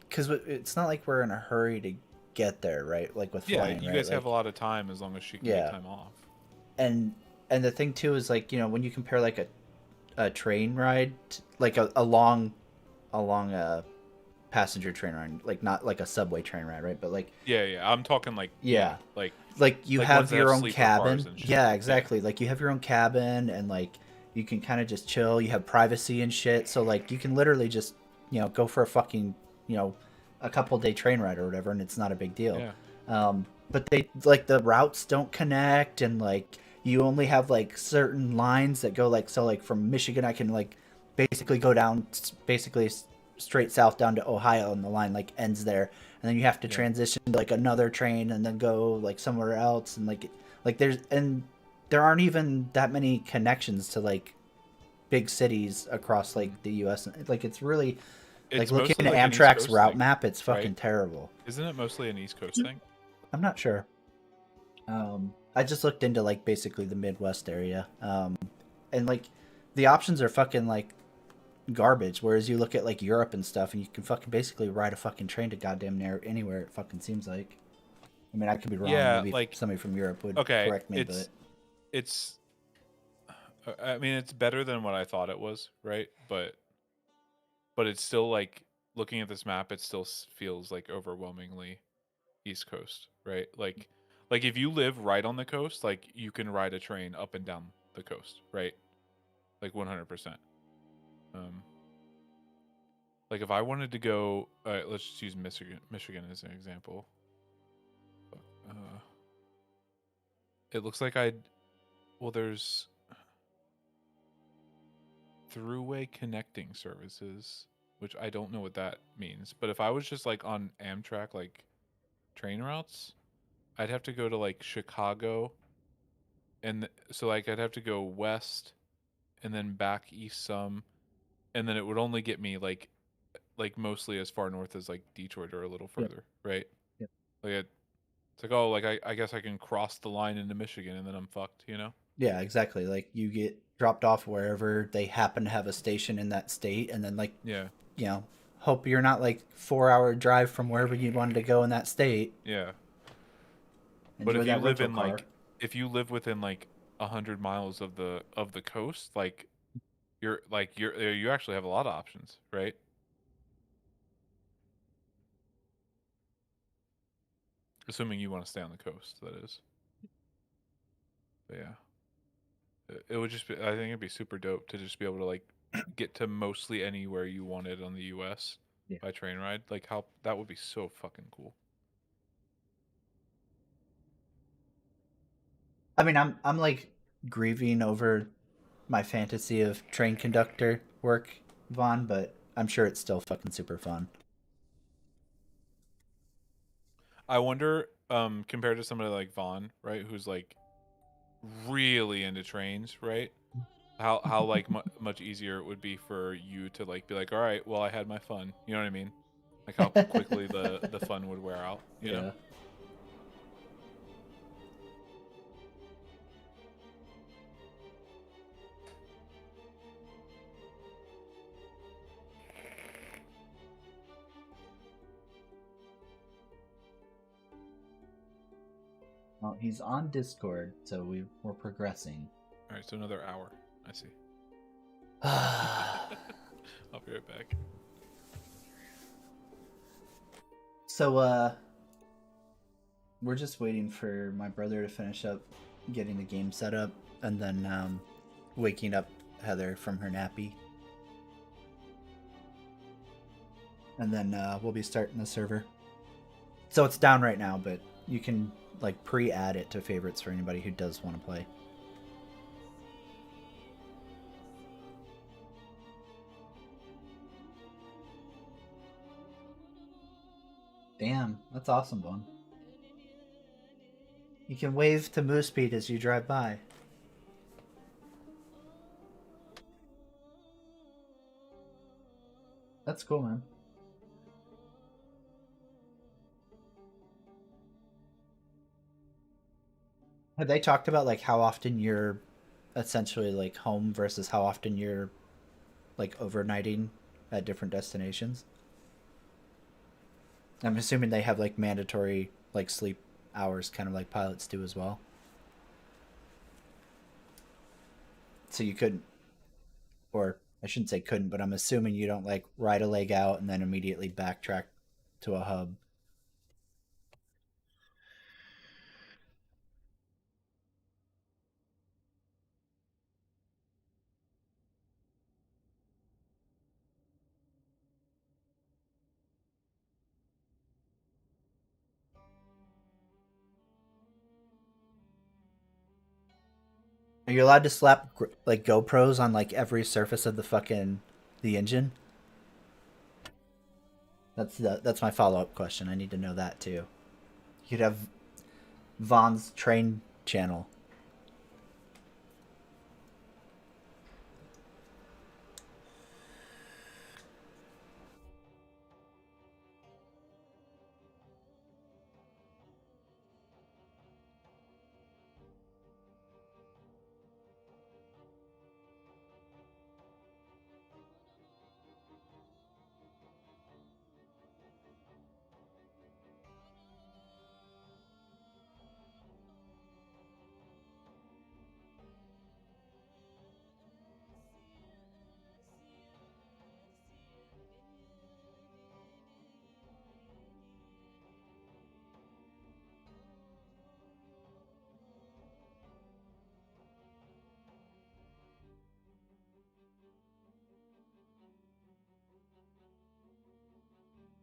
S1: because it's not like we're in a hurry to get there, right? Like with
S2: yeah.
S1: flying,
S2: You
S1: right?
S2: guys have a
S1: Like,
S2: lot of time as long as she can get
S1: yeah,
S2: time off.
S1: and the thing too is like when you compare like a train ride, like a long passenger train ride, like not like a subway train ride, right? But like,
S2: Yeah, yeah. I'm talking like
S1: yeah, like you
S2: like ones
S1: have
S2: that have
S1: your own
S2: sleeper cars
S1: cabin.
S2: and shit.
S1: Yeah,
S2: Yeah,
S1: exactly. Like you have your own cabin and like you can kind of just chill. You have privacy and shit. So like you can literally just, go for a fucking, you know, a couple day train ride or whatever and it's not a big deal.
S2: yeah,
S1: But they like the routes don't connect and like you only have like certain lines that go like so like from Michigan I can like basically go down basically straight south down to Ohio and the line like ends there and then you have to
S2: yeah.
S1: transition to like another train and then go like somewhere else and like there's and there aren't even that many connections to like big cities across like
S2: Mhm.
S1: the US. Like it's really like
S2: It's
S1: looking
S2: mostly
S1: at
S2: like an East
S1: Amtrak's
S2: Coast
S1: route
S2: thing,
S1: map, it's
S2: right?
S1: fucking terrible.
S2: Isn't it mostly an East Coast thing?
S1: I'm not sure. I just looked into like basically the Midwest area, and like the options are fucking like garbage. Whereas you look at like Europe and stuff, and you can fucking basically ride a fucking train to goddamn near anywhere it fucking seems like. I mean, I could be wrong.
S2: Yeah,
S1: Maybe
S2: like
S1: somebody from Europe would
S2: okay,
S1: correct me, but
S2: it's I mean it's better than what I thought it was, right? But it's still like looking at this map, it still feels like overwhelmingly East Coast, right? Like if you live right on the coast, like you can ride a train up and down the coast, right? Like 100%. Um, like if I wanted to go, let's just use Michigan as an example. Uh, it looks like well, there's throughway connecting services, which I don't know what that means. But if I was just like on Amtrak, like train routes, I'd have to go to like Chicago, and so like I'd have to go west and then back east some, and then it would only get me like mostly as far north as like Detroit or a little
S1: yeah,
S2: further, right?
S1: yeah,
S2: Like it's like oh like I guess I can cross the line into Michigan and then I'm fucked, you know?
S1: yeah, exactly. Like you get dropped off wherever they happen to have a station in that state, and then like
S2: Yeah,
S1: you know, hope you're not like 4 hour drive from wherever you wanted to go in that state.
S2: yeah. But
S1: Enjoy that rental car.
S2: if you live within like 100 miles of the coast, like you actually have a lot of options, right? Assuming you want to stay on the coast, that is. But yeah, it would just be. I think it'd be super dope to just be able to like get to mostly anywhere you wanted on the U.S.
S1: Yeah.
S2: by train ride. Like how that would be so fucking cool.
S1: I mean, I'm like grieving over my fantasy of train conductor work, Vaughn, but I'm sure it's still fucking super fun.
S2: I wonder, compared to somebody like Vaughn, right, who's like really into trains, right? How like much easier it would be for you to like be like, all right, well, I had my fun. You know what I mean? Like how quickly the fun would wear out. You know?
S1: Yeah. Well, he's on Discord, so we're progressing.
S2: All right, so another hour. I see.
S1: So,
S2: I'll be right back.
S1: we're just waiting for my brother to finish up getting the game set up, and then waking up Heather from her nappy. And then we'll be starting the server. So it's down right now, but you can like pre-add it to favorites for anybody who does want to play. Damn, that's awesome, Bone. You can wave to Moose Speed as you drive by. That's cool, man. Have they talked about like how often you're essentially like home versus how often you're like overnighting at different destinations? I'm assuming they have like mandatory like sleep hours, kind of like pilots do as well. So you couldn't, or I shouldn't say couldn't, but I'm assuming you don't like ride a leg out and then immediately backtrack to a hub. Are you allowed to slap like GoPros on like every surface of the engine? That's my follow up question. I need to know that too. You'd have Vaughn's train channel.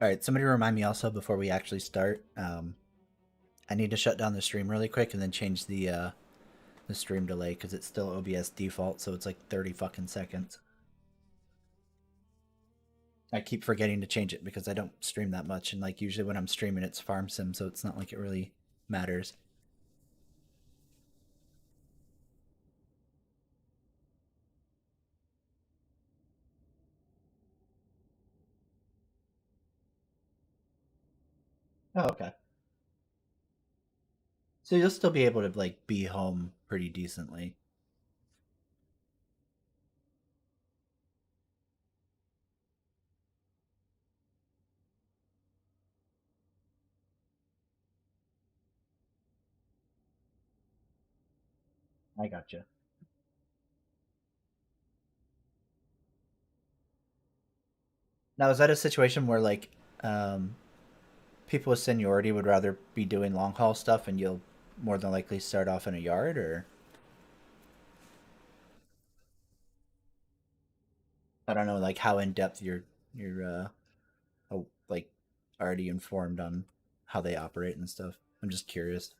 S1: All right, somebody remind me also before we actually start. I need to shut down the stream really quick and then change the stream delay because it's still OBS default, so it's like 30 fucking seconds. I keep forgetting to change it because I don't stream that much, and like usually when I'm streaming, it's farm sim, so it's not like it really matters. Oh, okay. So you'll still be able to like be home pretty decently. I gotcha. Now, is that a situation where like um, people with seniority would rather be doing long haul stuff, and you'll more than likely start off in a yard, or I don't know, like how in depth like already informed on how they operate and stuff. I'm just curious.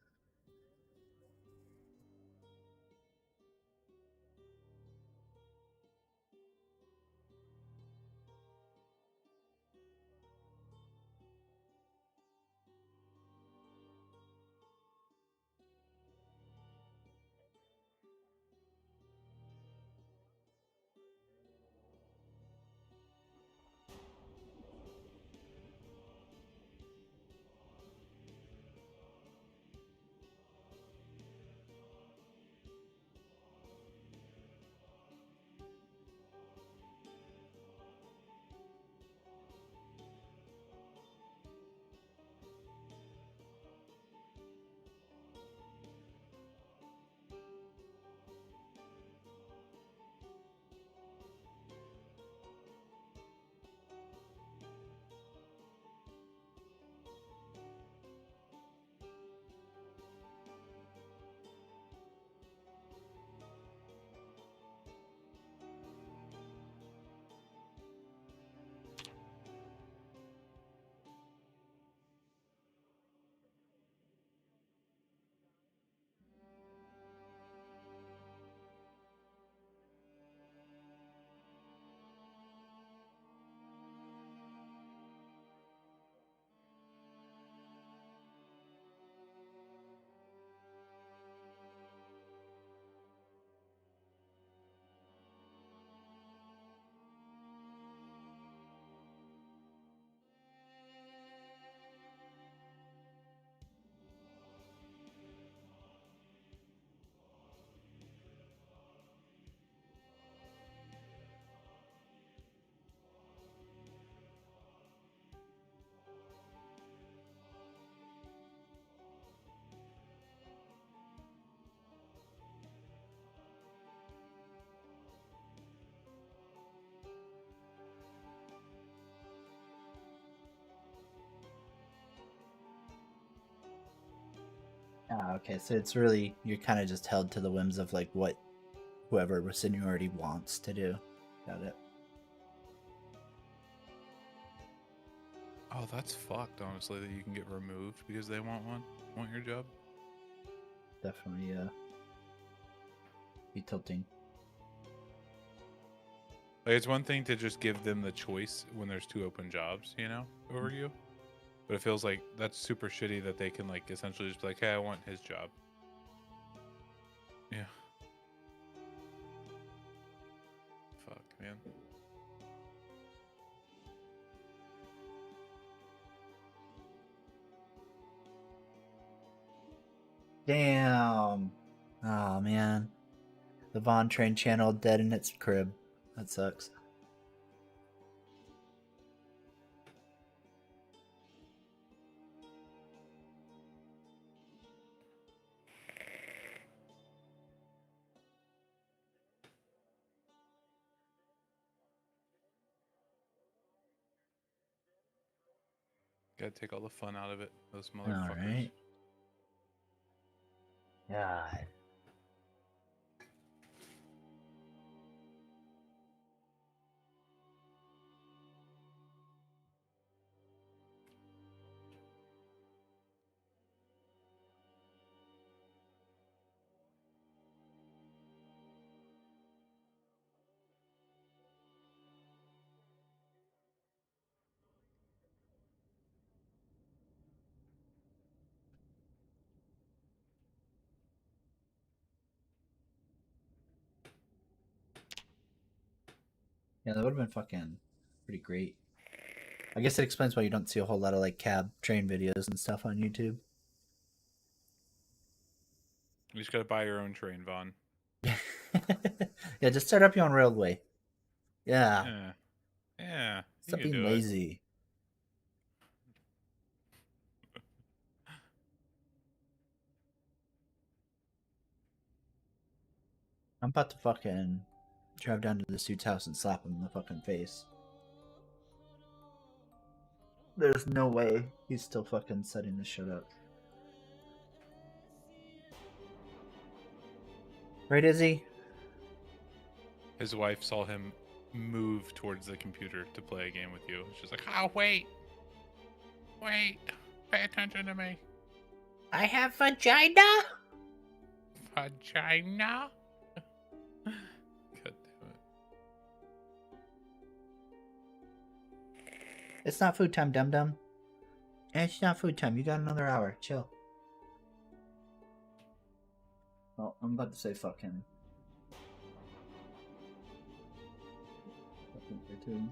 S1: Ah, okay. So it's really you're kind of just held to the whims of like what whoever with seniority wants to do. Got it.
S2: Oh, that's fucked, honestly, that you can get removed because they want your job.
S1: Definitely be tilting.
S2: Like, it's one thing to just give them the choice when there's 2 open jobs, you know, over you. But it feels like that's super shitty that they can, like, essentially just be like, hey, I want his job. Yeah. Fuck, man.
S1: Damn. Oh man. The Von Train channel dead in its crib. That sucks.
S2: Gotta take all the fun out of it, those
S1: All
S2: motherfuckers.
S1: right. God. Yeah, that would have been fucking pretty great. I guess it explains why you don't see a whole lot of like cab train videos and stuff on YouTube.
S2: You just gotta buy your own train, Vaughn.
S1: Yeah, just start up your own railway. Yeah.
S2: Yeah. Yeah. You
S1: Stop
S2: can
S1: being
S2: do it.
S1: lazy. I'm about to fucking drive down to the suit's house and slap him in the fucking face. There's no way he's still fucking setting this shit up. Right, Izzy?
S2: His wife saw him move towards the computer to play a game with you. She's like, oh, wait. Wait. Pay attention to me.
S1: I have vagina?
S2: Vagina? God damn it.
S1: It's not food time, dum dum. It's not food time. You got another hour. Chill. Well, I'm about to say fuck him. Fucking cartoon.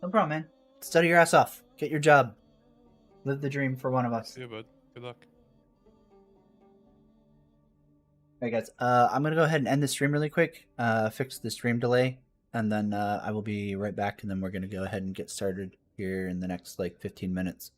S1: No problem, man. Study your ass off. Get your job. Live the dream for one of us.
S2: See you, bud. Good luck.
S1: Alright, guys. I'm gonna go ahead and end the stream really quick. Fix the stream delay, and then I will be right back. And then we're gonna go ahead and get started here in the next like 15 minutes.